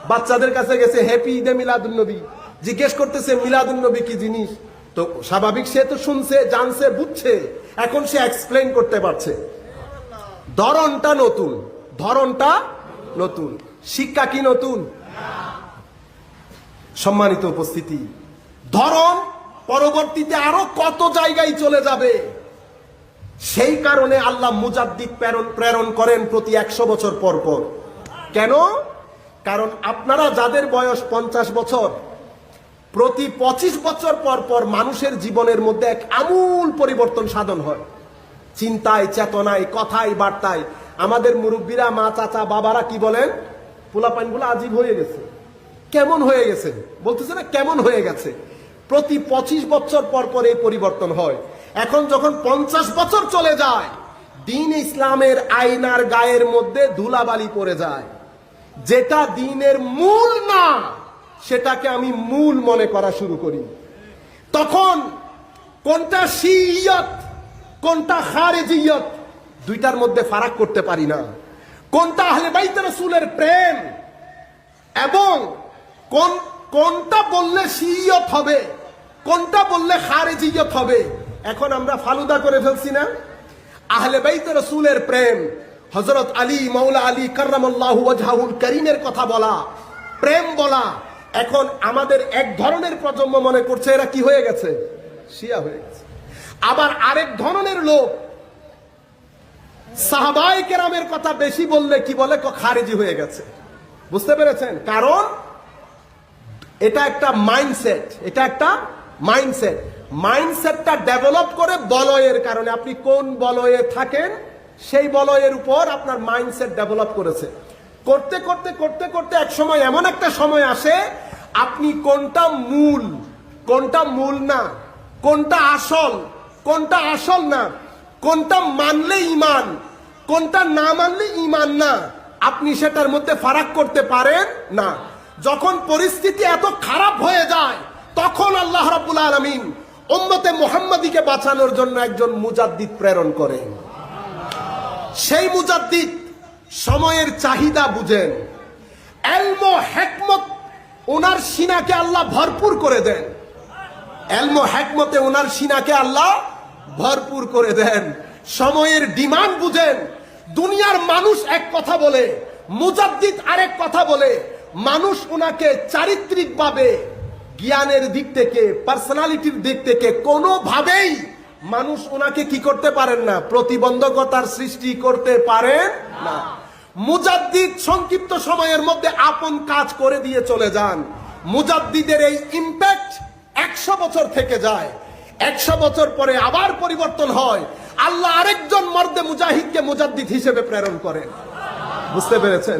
বাচ্চাদের কাছে গেছে, হ্যাপি ঈদে মিলাদুন নবী, জিজ্ঞেস করতেছে মিলাদুন নবী কি জিনিস। তো স্বাভাবিক, সে তো শুনছে, জানছে, বুঝছে, এখন সে এক্সপ্লেইন করতে পারছে। ধরনটা নতুন, ধরনটা নতুন, শিক্ষা কি নতুন? সম্মানিত উপস্থিতি, ধরন পরবর্তীতে আরো কত জায়গায় চলে যাবে। সেই কারণে আল্লাহ মুজাদ্দিদ প্রেরণ করেন প্রতি 100 বছর পর পর। কেন? কারণ আপনারা যাদের বয়স 50 বছর, প্রতি 25 বছর পর পর মানুষের জীবনের মধ্যে এক আমূল পরিবর্তন সাধন হয়, চিন্তায়, চেতনায়, কথায়, বার্তায়। আমাদের মুরব্বীরা, মা, চাচা, বাবারা কি বলেন? পোলাপাইনগুলো আজীব হয়ে গেছে। কেমন হয়ে গেছে বলতেছে না, কেমন হয়ে গেছে। প্রতি 25 বছর পর পর এই পরিবর্তন হয়। এখন যখন 50 বছর চলে যায়, দ্বীন ইসলামের আয়নার গায়ের মধ্যে ধুলাবালি পড়ে যায়। যেটা দ্বীনের মূল না, সেটাকে আমি মূল মনে করা শুরু করি। তখন কোনটা শিইয়ত, কোনটা খারেজিয়ত, দুইটার মধ্যে ফারাক করতে পারি না। কোনটা আহলে বাইত রাসূলের প্রেম এবং কোনটা বললে শিইয়ত হবে, কোনটা বললে খারেজিয়ত হবে, এখন আমরা ফালুদা করে ফেলছি না। আহলে বাইত রাসূলের প্রেম, হযরত আলী, মাওলা আলী কাররামাল্লাহু ওয়াজহাহুল কারীমের কথা বলা, প্রেম বলা, এখন আমাদের এক ধরনের প্রজন্ম মনে করছে এরা কি হয়ে গেছে? শিয়া হয়ে গেছে। আবার আরেক ধরনের লোক সাহাবায়ে কেরামের কথা বেশি বললে কি বলে? খারেজি হয়ে গেছে। বুঝতে পেরেছেন? কারণ এটা একটা মাইন্ডসেট, এটা একটা মাইন্ডসেট। মাইন্ডসেটটা ডেভেলপ করে বলয়ের কারণে। আপনি কোন বলয়ে থাকেন, সেই বলয়ের উপর আপনার মাইন্ডসেট ডেভেলপ করেছে। করতে করতে করতে করতে এক সময় এমন একটা সময় আসে, আপনি কোনটা মূল, কোনটা মূল না, কোনটা আসল, কোনটা আসল না, কোনটা মানলে ঈমান, কোনটা না মানলে ঈমান না, আপনি সেটার মধ্যে ফারাক করতে পারেন না। যখন পরিস্থিতি এত খারাপ হয়ে যায়, তখন আল্লাহ রাব্বুল আলামিন উম্মতে মুহাম্মাদীকে বাঁচানোর জন্য একজন মুজাদ্দিদ প্রেরণ করেন। সেই মুজাদ্দিদ সময়ের চাহিদা বুঝেন, এলম ও হিকমত ওনার সিনাকে আল্লাহ ভরপুর করে দেন। এলম ও হিকমতে ওনার সিনাকে আল্লাহ ভরপুর করে দেন। সময়ের ডিমান্ড বুঝেন। দুনিয়ার মানুষ এক কথা বলে, মুজাদ্দিদ আরেক কথা বলে। মানুষ ওনাকে চারিত্রিকভাবে, জ্ঞানের দিক থেকে, পার্সোনালিটির দিক থেকে কোনোভাবেই মানুষ ওনাকে কি করতে পারেন না? প্রতিবন্ধকতার সৃষ্টি করতে পারেন না। মুজাদ্দিদ সংক্ষিপ্ত সময়ের মধ্যে আপন কাজ করে দিয়ে চলে যান। মুজাদ্দিদের এই ইম্প্যাক্ট 100 বছর থেকে যায়। 100 বছর পরে আবার পরিবর্তন হয়। আল্লাহ আরেকজন মর্দে মুজাহিদকে মুজাদ্দিদ হিসেবে প্রেরণ করেন। বুঝতে পেরেছেন?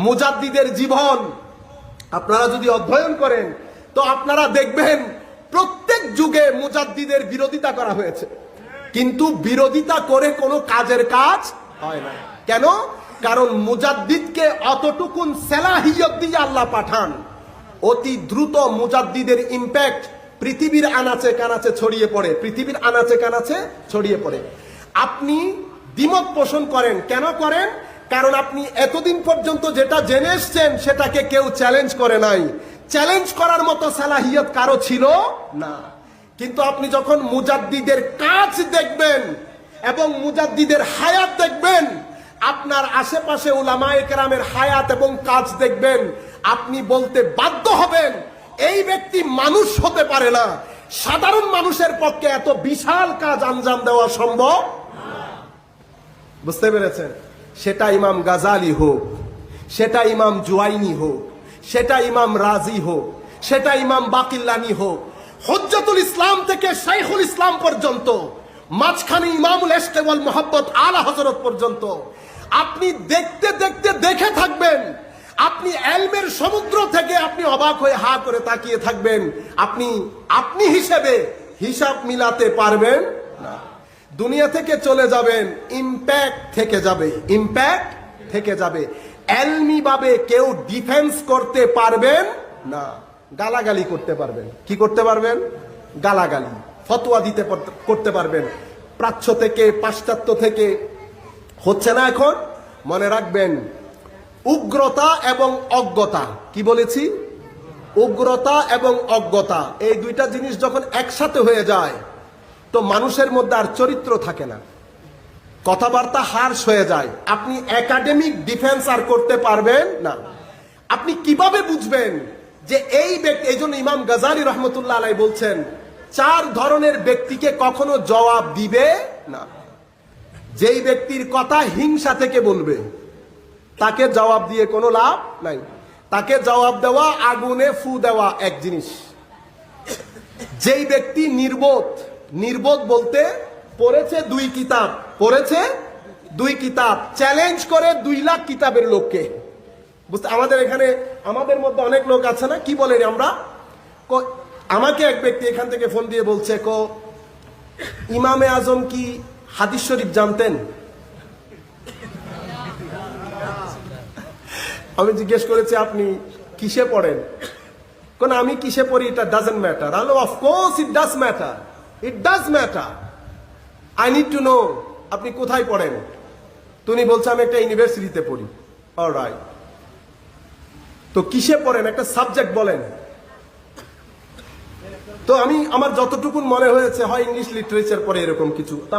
মুজাদ্দিদের জীবন আপনারা যদি অধ্যয়ন করেন, তো আপনারা দেখবেন প্রত্যেক যুগে মুজাদ্দিদের বিরোধিতা করা হয়েছে, কিন্তু বিরোধিতা করে কোনো কাজের কাজ হয় না। কেন? কারণ মুজাদ্দিদকে অতটুকুন সেলাহিয়ত দিয়ে আল্লাহ পাঠান, অতি দ্রুত মুজাদ্দিদের ইম্প্যাক্ট পৃথিবীর আনাচে কানাচে ছড়িয়ে পড়ে, পৃথিবীর আনাচে কানাচে ছড়িয়ে পড়ে। আপনি দ্বিমত পোষণ করেন, কেন করেন? কারণ আপনি এতদিন পর্যন্ত যেটা জেনে এসছেন সেটাকে কেউ চ্যালেঞ্জ করে নাই। চ্যালেঞ্জ করার মতো সালাহিয়ত কারো ছিল না। কিন্তু আপনি যখন মুজাদ্দিদের কাজ দেখবেন এবং মুজাদ্দিদের হায়াত দেখবেন, আপনার আশেপাশে উলামায়ে কেরামের হায়াত এবং কাজ দেখবেন, আপনি বলতে বাধ্য হবেন এই ব্যক্তি মানুষ হতে পারে না। সাধারণ মানুষের পক্ষে এত বিশাল কাজ আঞ্জাম দেওয়া সম্ভব। বুঝতে পেরেছেন? সেটা ইমাম গাজালি হোক, সেটা ইমাম জুয়াইনি হোক, সেটা ইমাম রাজি হোক, সেটা ইমাম বাকিল্লানি হোক, হুজ্জাতুল ইসলাম থেকে শাইখুল ইসলাম পর্যন্ত, মাঝখানে ইমামুল ইশক ওয়াল মুহাব্বত আলা হযরত পর্যন্ত, আপনি দেখতে দেখতে দেখে থাকবেন। আপনি এলমের সমুদ্র থেকে আপনি অবাক হয়ে হা করে তাকিয়ে থাকবেন। আপনি হিসেবে হিসাব মিলাতে পারবেন না। দুনিয়া থেকে চলে যাবেন, ইম্প্যাক্ট থেকে যাবে, ইম্প্যাক্ট থেকে যাবে। এলমি ভাবে কেউ ডিফেন্স করতে পারবেন না। গালাগালি করতে পারবেন। কি করতে পারবেন? গালাগালি, ফতোয়া দিতে করতে পারবেন। প্রাচ্য থেকে, পাশ্চাত্য থেকে হচ্ছে না এখন। মনে রাখবেন, উগ্রতা এবং অজ্ঞতা। কি বলেছি? উগ্রতা এবং অজ্ঞতা, এই দুইটা জিনিস যখন একসাথে হয়ে যায় তো মানুষের মধ্যে আর চরিত্র থাকে না, কথাবার্তা হার্শ হয়ে যায়। আপনি একাডেমিক ডিফেন্স আর করতে পারবেন না। আপনি কিভাবে বুঝবেন যে এই ব্যক্তি? এই জন্য ইমাম গাজালি রহমতুল্লাহ আলাই বলছেন 4 ধরনের ব্যক্তিকে কখনো জবাব দিবে না। যেই ব্যক্তির কথা হিংসা থেকে বলবে তাকে জবাব দিয়ে কোনো লাভ নাই। তাকে জবাব দেওয়া আগুনে ফু দেওয়া এক জিনিস। যেই ব্যক্তি নির্বোধ, নির্বোধ বলতে পড়েছে 2 কিতাব, পড়েছে 2 কিতাব, চ্যালেঞ্জ করে 2 লাখ কিতাবের লোককে। বুঝতে, আমাদের এখানে আমাদের মধ্যে অনেক লোক আছে না, কি বলেন আমরা? আমাকে এক ব্যক্তি এখান থেকে ফোন দিয়ে বলছে, ইমামে আজম কি হাদিস শরীফ জানতেন? আমি জিজ্ঞেস করেছি আপনি কিসে পড়েন? কোন আমি কিসে পড়ি এটা ডাজন্ট ম্যাটার। আলো of course it does matter, it does matter. I need to know আপনি কোথায় পড়েন। তুমি বলছো আমি একটা ইউনিভার্সিটিতে পড়ি। অলরাইট, তো কিসে পড়েন? একটা সাবজেক্ট বলেন। তো আমার যতটুকুন মনে হয়েছে হয় ইংলিশ লিটারেচার পড়ে এরকম কিছু। তো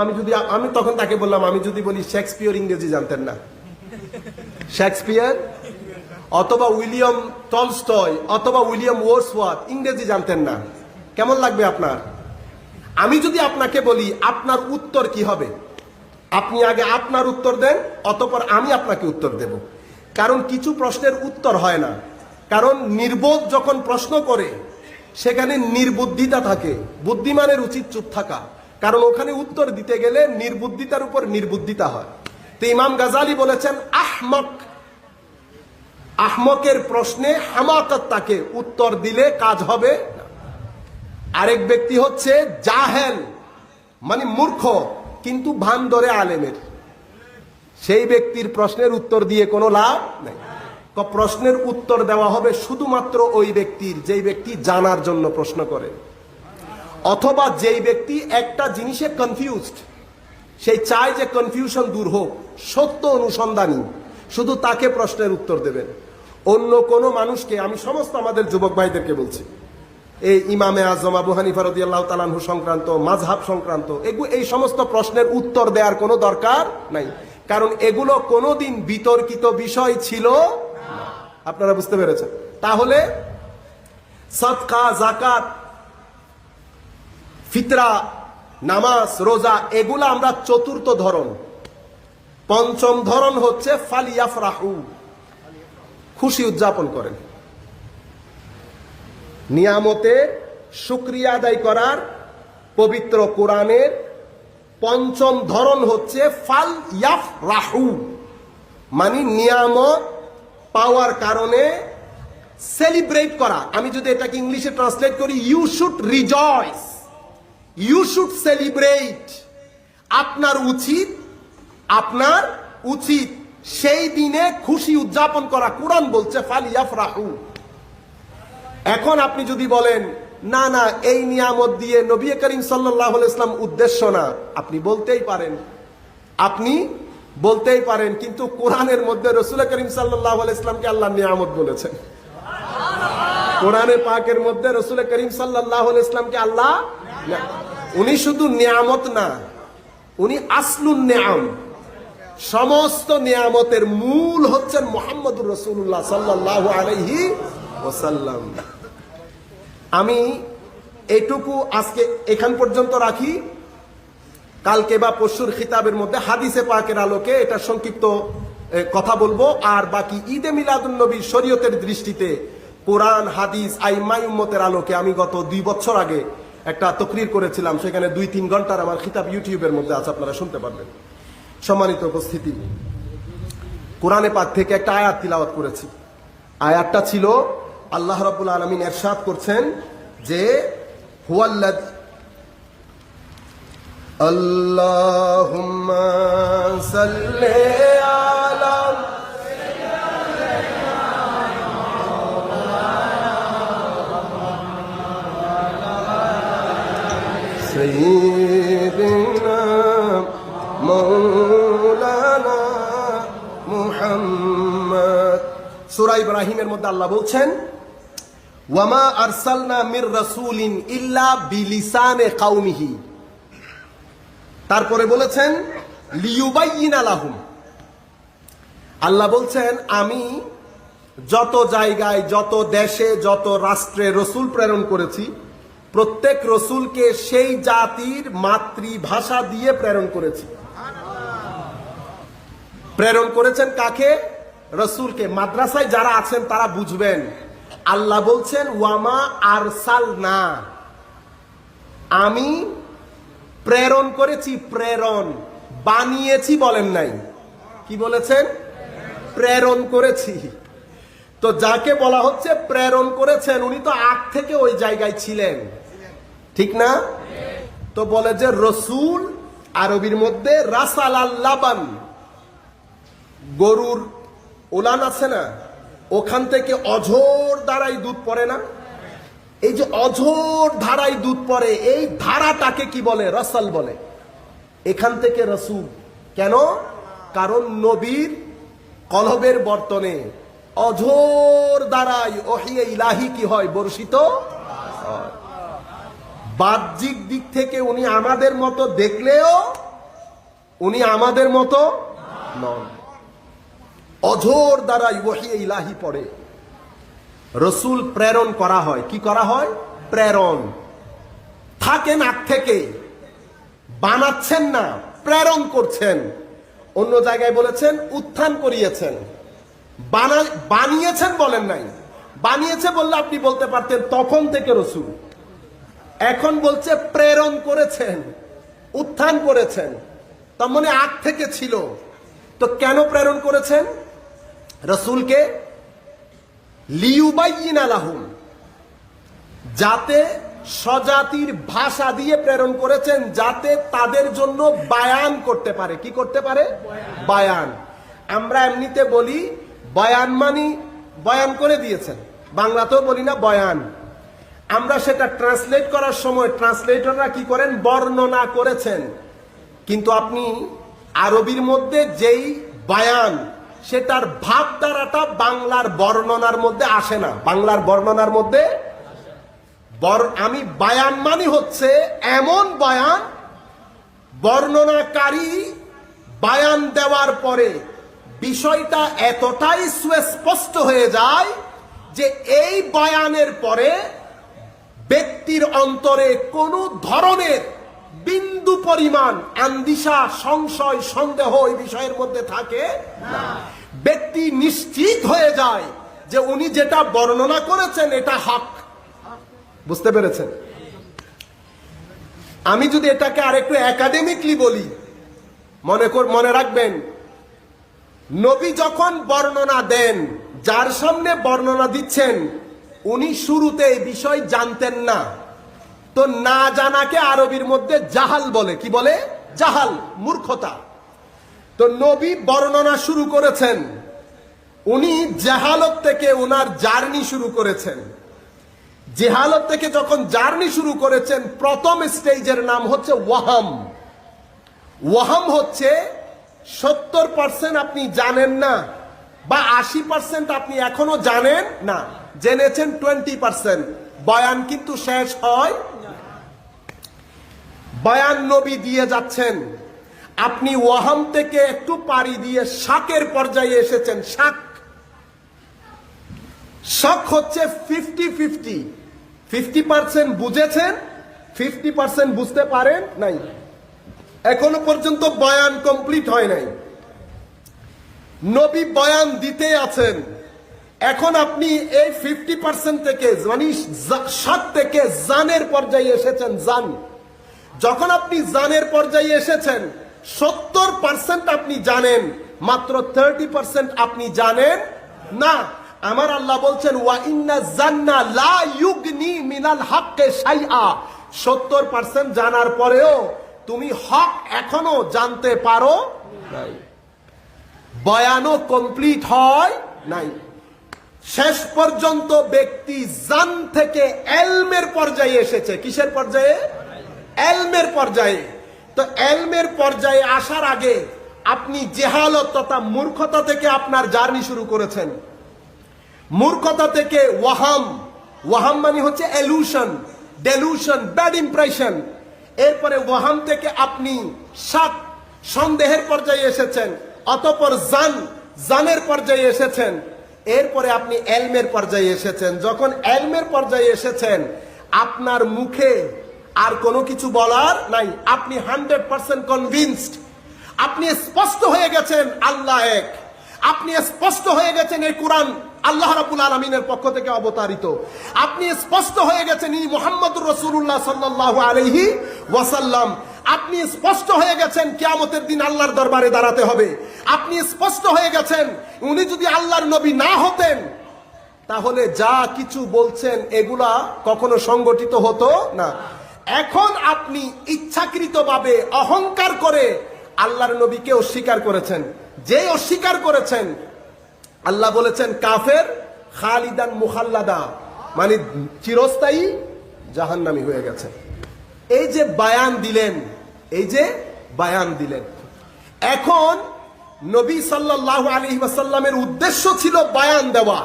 আমি তখন তাকে বললাম, আমি যদি বলি শেক্সপিয়র ইংরেজি জানতেন না? শেক্সপিয়র অথবা উইলিয়াম টলস্টয় অথবা উইলিয়াম ওয়ার্ডসওয়ার্থ ইংরেজি জানতেন না? কেমন লাগবে আপনার? আমি যদি আপনাকে বলি আপনার উত্তর কি হবে, আপনি আগে আপনার উত্তর দেন, অতঃপর আমি আপনাকে উত্তর দেব। কারণ কিছু প্রশ্নের উত্তর হয় না, কারণ নির্বোধ যখন প্রশ্ন করে সেখানে নির্বুদ্ধিতা থাকে। বুদ্ধিমানের উচিত চুপ থাকা, কারণ ওখানে উত্তর দিতে গেলে নির্বুদ্ধিতার উপর নির্বুদ্ধিতা হয়। তো ইমাম গাজালি বলেছেন আহমক, আহমকের প্রশ্নে হামাকত তাকে, উত্তর দিলে কাজ হবে না। আরেক ব্যক্তি হচ্ছে জাহেল, মানে মূর্খ কিন্তু ভান ধরে আলেমের। সেই ব্যক্তির প্রশ্নের উত্তর দিয়ে কোনো লাভ নেই। প্রশ্নের উত্তর দেওয়া হবে শুধুমাত্র ওই ব্যক্তির, যেই ব্যক্তি জানার জন্য প্রশ্ন করে, অথবা যেই ব্যক্তি একটা জিনিসে কনফিউজড, সেই চায় যে কনফিউশন দূর হোক, সত্য অনুসন্ধানী, শুধু তাকে প্রশ্নের উত্তর দেবেন। অন্য কোনো মানুষকে, আমি সমস্ত আমাদের যুবক ভাইদেরকে বলছি, এই ইমামে আজম আবু হানিফা রাদিয়াল্লাহু তাআলা আনহু সংক্রান্ত, মাযহাব সংক্রান্ত এই সমস্ত প্রশ্নের উত্তর দেওয়ার কোনো দরকার নাই, কারণ এগুলো কোনোদিন বিতর্কিত বিষয় ছিল। আপনারা বুঝতে পেরেছেন? তাহলে সাদকা, যাকাত, ফিতরা, নামাজ, রোজা, এগুলো আমরা 4র্থ ধরন। 5ম ধরন হচ্ছে ফালিয়াফরাহু, খুশি উদযাপন করেন। নিয়ামতের শুকরিয়া আদায় করার পবিত্র কোরআনের 5ম ধরন হচ্ছে ফালিয়াফরাহু, মানে নিয়ামত পাওয়ার কারণে সেলিব্রেট করা। আমি যদি এটাকে ইংলিশে ট্রান্সলেট করি, you should rejoice, you should celebrate. আপনার উচিত সেই দিনে খুশি উদযাপন করা। কোরআন বলছে ফালিয়াফরাহু। এখন আপনি যদি বলেন না না, এই নিয়ামত দিয়ে নবী করিম সাল্লাল্লাহু আলাইহি ওয়াসাল্লাম উদ্দেশ্য না, আপনি বলতেই পারেন, কিন্তু কোরআনের মধ্যে রাসূল করিম সাল্লাল্লাহু আলাইহি ওয়াসাল্লামকে আল্লাহ নিয়ামত বলেছেন। কোরআনে পাকের মধ্যে রাসূল করিম সাল্লাল্লাহু আলাইহি ওয়াসাল্লামকে আল্লাহ, উনি শুধু নিয়ামত না, উনি আসলুন নিয়াম। সমস্ত নিয়ামতের মূল হচ্ছেন মুহাম্মদুর রাসূলুল্লাহ সাল্লাল্লাহু আলাইহি ওয়াসাল্লাম। আমি এইটুকু আজকে এখান পর্যন্ত রাখি। কালকে বা পরশুর খিতাবের মধ্যে হাদিসে পাকের আলোকে এটা সংক্ষিপ্ত কথা বলবো। আর বাকি ঈদে মিলাদুন নবী শরীয়তের দৃষ্টিতে কোরআন, হাদিস, আইমাই উম্মতের আলোকে আমি গত 2 বছর আগে একটা তকরির করেছিলাম, সেখানে 2-3 ঘন্টার আমার খিতাব ইউটিউবের মধ্যে আছে, আপনারা শুনতে পারবেন। সম্মানিত উপস্থিতি, কোরআনে পাক থেকে একটা আয়াত তিলাওয়াত করেছি। আয়াতটা ছিল, আল্লাহ রাব্বুল আলামিন ইরশাদ করছেন যে হুয়াল্লাযী আল্লাহুম্মা সাল্লি আলা সাইয়্যিদিনা মাওলানা মুহাম্মদ সূরা ইব্রাহিমের মধ্যে আল্লাহ বলছেন, ওয়ামা আরসালনা মির রাসূলিন ইল্লা বিলিসানে কওমিহি। তারপরে বলেছেন লিয়ুবাইয়িনা লাহুম। আল্লাহ বলছেন, আমি যত জায়গায়, যত দেশে, যত রাষ্ট্রে রসুল প্রেরণ করেছি, প্রত্যেক রসুলকে সেই জাতির মাতৃভাষা দিয়ে প্রেরণ করেছি। প্রেরণ করেছেন কাকে? রসুলকে। মাদ্রাসায় যারা আছেন তারা বুঝবেন, আল্লাহ বলছেন ওয়ামা আরসালনা, আমি প্রেরণ করেছি। প্রেরণ, বানিয়েছি বলেন নাই। কি বলেছেন? প্রেরণ করেছি। তো যাকে বলা হচ্ছে প্রেরণ করেছেন, উনি তো আগ থেকে ওই জায়গায় ছিলেন, ঠিক না? তো বলে যে রসুল আরবির মধ্যে রাসাল আল্লাবান, গরুর ওলান আছে না, ওখান থেকে অঝোর ধারায় দুধ পড়ে না? এই যে অঝোর ধারায় দুধ পড়ে, এই ধারাটাকে কি বলে? রসাল বলে। এখান থেকে রসুল। কেন? কারণ নবীর কলবের বর্তনে অঝোর দ্বারাই ওহিয়ে ইলাহি কি হয়? বর্ষিত হয়। বাহ্যিক দিক থেকে উনি আমাদের মতো দেখলেও উনি আমাদের মতো নন। অঝোর দ্বারাই ওহিয়ে ইলাহি পড়ে। রসুল প্রেরণ করা হয়। কি করা হয়? প্রেরণ। থাকেন আগ থেকে, বানাচ্ছেন না, প্রেরণ করছেন। অন্য জায়গায় বলেছেন উত্থান করিয়েছেন। বানিয়েছেন বলেন নাই। বানিয়েছে বললে আপনি বলতে পারতেন তখন থেকে রসুল। এখন বলছে প্রেরণ করেছেন, উত্থান করেছেন, তার মানে আগ থেকে ছিল। তো কেন প্রেরণ করেছেন রসুলকে? লিয়ুবাইয়িনা লাহুম, যাতে স্বজাতির ভাষা দিয়ে প্রেরণ করেছেন, যাতে তাদের জন্য বায়ান করতে পারে। কি করতে পারে? বায়ান। আমরা এমনিতে বলি বয়ান মানি বয়ান করে দিয়েছেন, বাংলাতেও বলি না বয়ান। আমরা সেটা ট্রান্সলেট করার সময় ট্রান্সলেটররা কি করেন? বর্ণনা করেছেন। কিন্তু আপনি আরবির মধ্যে যেই বায়ান, সেটার ভাব দ্বারাটা বাংলার বর্ণনার মধ্যে আসে না। বাংলার বর্ণনার মধ্যে আমি বায়ান মানি হচ্ছে এমন বয়ান, বর্ণনাকারী বায়ান দেওয়ার পরে বিষয়টা এতটাই সুস্পষ্ট হয়ে যায় যে এই বয়ানের পরে ব্যক্তির অন্তরে কোনো ধরনের বিন্দু পরিমাণ আন্দিশা, সংশয়, সন্দেহ এই বিষয়ের মধ্যে থাকে না। ব্যক্তি নিশ্চিত হয়ে যায় যে উনি যেটা বর্ণনা করেছেন এটা হক। বুঝতে পেরেছেন? আমি যদি এটাকে আরেকটু একাডেমিকলি বলি, মনে রাখবেন, নবী যখন বর্ণনা দেন, যার সামনে বর্ণনা দিচ্ছেন উনি শুরুতে এই বিষয় জানতেন না। তো না জানাকে আরবির মধ্যে জাহাল বলে। কি বলে? জাহাল, মূর্খতা। তো নবী বর্ণনা শুরু করেছেন, উনি জাহালত থেকে ওনার জার্নি শুরু করেছেন। জেহালত থেকে যখন জার্নি শুরু করেছেন, প্রথম স্টেজের নাম হচ্ছে ওয়াহাম। ওয়াহাম হচ্ছে 70% আপনি জানেন না, বা 80% আপনি এখনো জানেন না, জেনেছেন 20%। বয়ান কিন্তু শেষ হয়। বয়ান নবী দিয়ে যাচ্ছেন, আপনি ওয়াহাম থেকে একটু পাড়ি দিয়ে শাকের পর্যায়ে এসেছেন। শাক হচ্ছে 50-50। 50% বুঝেছেন, 50% বুঝতে পারেন নাই। এখনো পর্যন্ত বয়ান কমপ্লিট হয় নাই। নবী বয়ান দিতে আছেন। এখন আপনি এই 50% থেকে, মানে শাক থেকে জানের পর্যায়ে এসেছেন। জান, যখন আপনি জানের পর্যায়ে এসেছেন, 70% আপনি জানেন, মাত্র 30% আপনি জানেন না। আমার আল্লাহ বলছেন ওয়া ইন্না জান্না লা ইউগনি মিনাল হক্কে শাইআ। 70% জানার পরেও তুমি হক এখনো জানতে পারো নাই। বয়ানও কমপ্লিট হয় নাই। শেষ পর্যন্ত ব্যক্তি জান থেকে এলমের পর্যায়ে এসেছে। কিসের পর্যায়ে? এলমের পর্যায়ে। তো এলমের পর্যায়ে আসার আগে আপনি জেহালত তথা মূর্খতা থেকে আপনার জার্নি শুরু করেছেন। মূর্খতা থেকে ওয়াহাম, ওয়াহাম মানে হচ্ছে এলুশন, ডেলুশন, ব্যাড ইমপ্রেশন। এরপরে ওয়াহাম থেকে আপনি শাক, সন্দেহের পর্যায়ে এসেছেন, অতঃপর জানের পর্যায়ে এসেছেন, এরপরে আপনি এলমের পর্যায়ে এসেছেন। যখন এলমের পর্যায়ে এসেছেন, আপনার মুখে আর কোনো কিছু বলার নাই, আপনি 100% কনভিন্সড, আপনি স্পষ্ট হয়ে গেছেন আল্লাহ এক, আপনি স্পষ্ট হয়ে গেছেন এই কোরআন আল্লাহ রাব্বুল আলামিনের পক্ষ থেকে অবতারিত, আপনি স্পষ্ট হয়ে গেছেন ইনি মুহাম্মদুর রাসূলুল্লাহ সাল্লাল্লাহু আলাইহি ওয়াসাল্লাম, আপনি স্পষ্ট হয়ে গেছেন কিয়ামতের দিন আল্লাহর দরবারে দাঁড়াতে হবে, আপনি স্পষ্ট হয়ে গেছেন উনি যদি আল্লাহর নবী না হতেন তাহলে যা কিছু বলছেন এগুলা কখনো সংগঠিত হতো না। এখন আপনি ইচ্ছাকৃতভাবে অহংকার করে আল্লাহর নবীকে অস্বীকার করেছেন। যে অস্বীকার করেছেন, আল্লাহ বলেছেন কাফের, খালিদান মুখাল্লাদা, মানে চিরস্থায়ী জাহান্নামী হয়ে গেছে। এই যে বায়ান দিলেন, এই যে বায়ান দিলেন, এখন নবী সাল্লাল্লাহু আলাইহি ওয়াসাল্লামের উদ্দেশ্য ছিল বায়ান দেওয়া।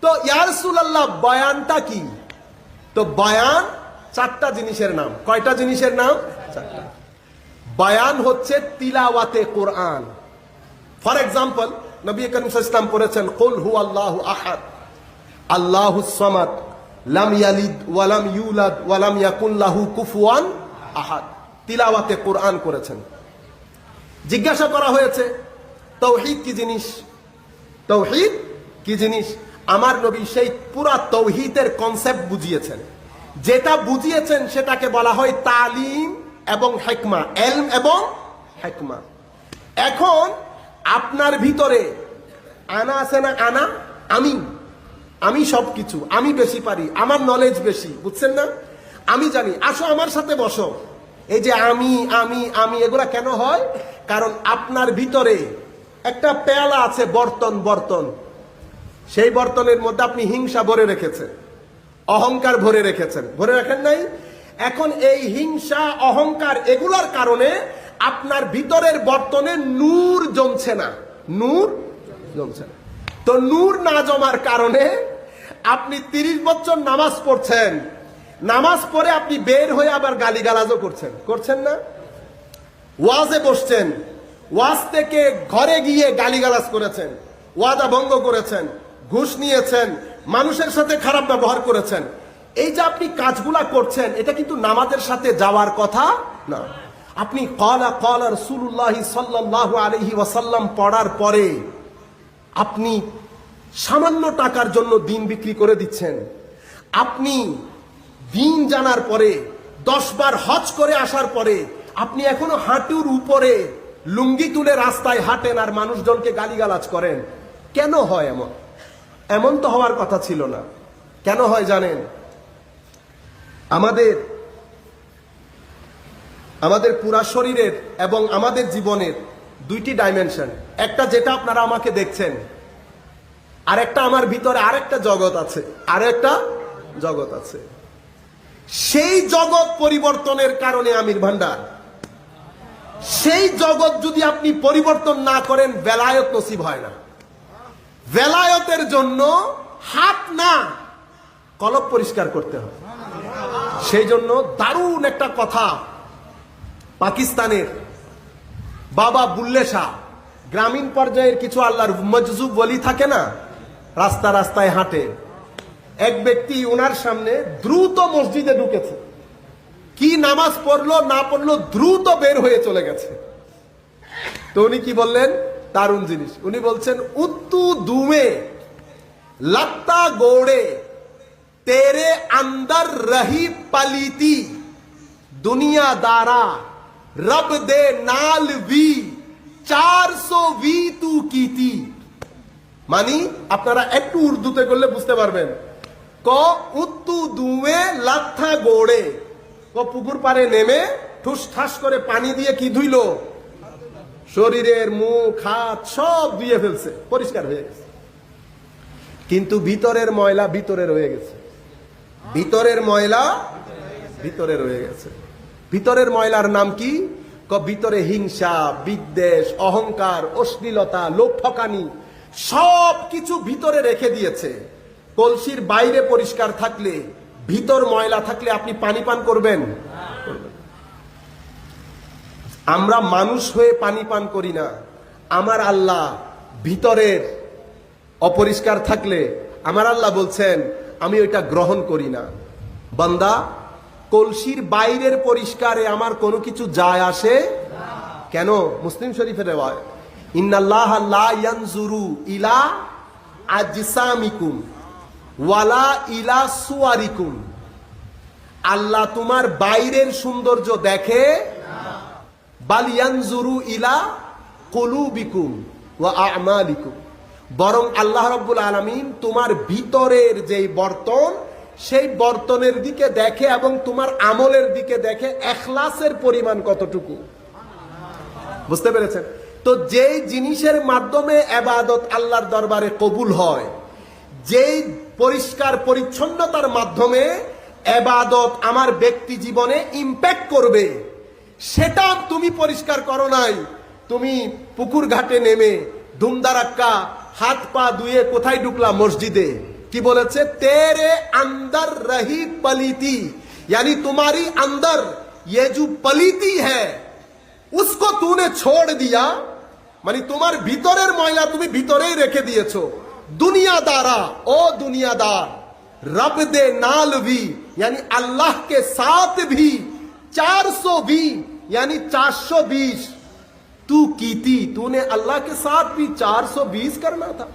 তো ইয়া রাসূলুল্লাহ বায়ানটা কি? তো বায়ান চারটা জিনিসের নাম। কয়টা জিনিসের নাম? চারটা। বায়ান হচ্ছে তিলাওয়াতে কোরআন। ফর এক্সাম্পল, নবী করিম সাল্লাল্লাহু আলাইহি ওয়াসাল্লাম পড়েছেন কুল হুয়াল্লাহু আহাদ আল্লাহুস সামাদ লাম ইয়ালিদ ওয়া লাম ইউলাদ ওয়া লাম ইয়াকুল লাহু কুফুয়ান আহাদ। তিলাওয়াতে কোরআন করেছেন। জিজ্ঞাসা করা হয়েছে তাওহীদ কি জিনিস, তাওহীদ কি জিনিস? আমার নবী সেই পুরা তাওহীদের কনসেপ্ট বুঝিয়েছেন। যেটা বুঝিয়েছেন সেটাকে বলা হয় তালিম এবং হিকমা, ইলম এবং হিকমা। এখন আপনার ভিতরে আনা আছে না, আনা, আমি সবকিছু, আমি বেশি পারি, আমার নলেজ বেশি, বুঝছেন না, আমি জানি, আসো আমার সাথে বসো। এই যে আমি আমি আমি এগুলা কেন হয়? কারণ আপনার ভিতরে একটা পেয়ালা আছে, বর্তন, সেই বর্তনের মধ্যে আপনি হিংসা ভরে রেখেছেন, অহংকার ভরে রেখেছেন, ভরে রাখেন নাই? এখন এই হিংসা, অহংকার এগুলার কারণে আপনার ভিতরের বর্তনে নূর জমছে না, নূর জমছে না। তো নূর না জমার কারণে আপনি 30 বছর নামাজ পড়ছেন, নামাজ পড়ে আপনি বের হয়ে আবার গালিগালাজও করছেন না? ওয়াজে বসছেন, ওয়াজ থেকে ঘরে গিয়ে গালিগালাজ করেছেন, ওয়াদা ভঙ্গ করেছেন, ঘুষ নিয়েছেন, মানুষের সাথে খারাপ ব্যবহার করেছেন। এই যে আপনি কাজগুলা করছেন, এটা কিন্তু নামাজের সাথে যাওয়ার কথা না। আপনি ক্বালা রাসূলুল্লাহ সাল্লাল্লাহু আলাইহি ওয়াসাল্লাম পড়ার পরে আপনি সামান্য টাকার জন্য দিন বিক্রি করে দিচ্ছেন। আপনি দিন জানার পরে 10 বার হজ করে আসার পরে আপনি এখনো হাঁটুর উপরে লুঙ্গি তুলে রাস্তায় হাঁটেন আর মানুষজনকে গালিগালাজ করেন। কেন হয় এমন? এমন তো হওয়ার কথা ছিল না। কেন হয় জানেন? আমাদের পুরা শরীরের এবং আমাদের জীবনের দুইটি ডাইমেনশন। একটা যেটা আপনারা আমাকে দেখছেন, আর একটা আমার ভিতরে আরেকটা জগৎ আছে, আরেকটা জগৎ আছে। সেই জগৎ পরিবর্তনের কারণে আমির ভান্ডার, সেই জগৎ যদি আপনি পরিবর্তন না করেন বেলায়েত নসিব হয় না। বেলায়েতের জন্য হাত না, কলব পরিষ্কার করতে হয়। সেই জন্য দারুণ একটা কথা পাকিস্তানের বাবা বুল্লে শাহ, গ্রামীণ পর্যায়ের কিছু আল্লাহর মজজুব ওলি থাকে না, রাস্তায় হাঁটে। এক ব্যক্তি ওনার সামনে দ্রুত মসজিদে ঢুকেছে, কি নামাজ পড়লো না পড়লো দ্রুত বের হয়ে চলে গেছে। তো উনি কি বললেন? দারুণ জিনিস। উনি বলছেন উত্তু দুমে লত্তা গোড়ে তেরে अंदर रही पलीती दुनिया दारा रब दे नाल वी 420 तू कीती। মানি আপনারা একটু উর্দুতে করলে বুঝতে পারবেন। ক উত্তু দুয়ে লাথা গোড়ে, ক পুকুর পাড়ে নেমে ঠুস ঠাস করে পানি দিয়ে কি ধুইলো? শরীরের মুখ হাত সব ধুয়ে ফেলছে, পরিষ্কার হয়ে গেছে। কিন্তু ভিতরের ময়লা ভিতরে রয়ে গেছে, ভিতরের ময়লা ভিতরে রয়ে গেছে। ভিতরের ময়লার নাম কি? ভিতরে হিংসা, বিদ্বেষ, অহংকার, অশ্লীলতা, লোক ঠকানি, সব কিছু ভিতরে রেখে দিয়েছে। কলসির বাইরে পরিষ্কার থাকলে, ভিতর ময়লা থাকলে আপনি পানি পান করবেন? আমরা মানুষ হয়ে পানি পান করি না। আমার আল্লাহ ভিতরের অপরিষ্কার থাকলে আমার আল্লাহ বলছেন আমি ওইটা গ্রহণ করি না। বান্দা, কলসির বাইরের পরিষ্কারে আমার কোনো কিছু যায় আসে কেন? মুসলিম শরীফের রেওয়ায়াত, ইন্নাল্লাহা লা ইয়ানজুরু ইলা আজসামিকুম ওয়ালা ইলা সুয়ারিকুম। আল্লাহ তোমার বাইরের সৌন্দর্য দেখে, বাল ইয়ানজুরু ইলা কুলুবিকুম ওয়া আমালিকুম। বরং আল্লাহ রাব্বুল আলামিন তোমার ভিতরের যেই বর্তন, সেই বর্তনের দিকে দেখে এবং তোমার আমলের দিকে দেখে, ইখলাসের পরিমাণ কতটুকু। বুঝতে পেরেছেন? তো যেই জিনিসের মাধ্যমে ইবাদত আল্লাহর দরবারে কবুল হয়, যেই পরিষ্কার পরিচ্ছন্নতার মাধ্যমে ইবাদত আমার ব্যক্তি জীবনে ইমপ্যাক্ট করবে, সেটা তুমি পরিষ্কার করো নাই। তুমি পুকুর ঘাটে নেমে ধুমধারাক্কা হাত পা ধুয়ে কোথায় ঢুকলা? মসজিদে। কি বলেছে? তেরে अंदर रही पलीती, यानी तुम्हारी अंदर ये जो पलीती है उसको तूने छोड़ दिया। মানে তোমার ভিতরের ময়লা তুমি ভিতরেই রেখে দিয়েছো। दुनियादारा, ओ दुनियादार, रब दे नाल भी यानी अल्लाह के साथ भी 420 यानी 420 तू की थी, तूने अल्लाह के साथ भी 420 करना था।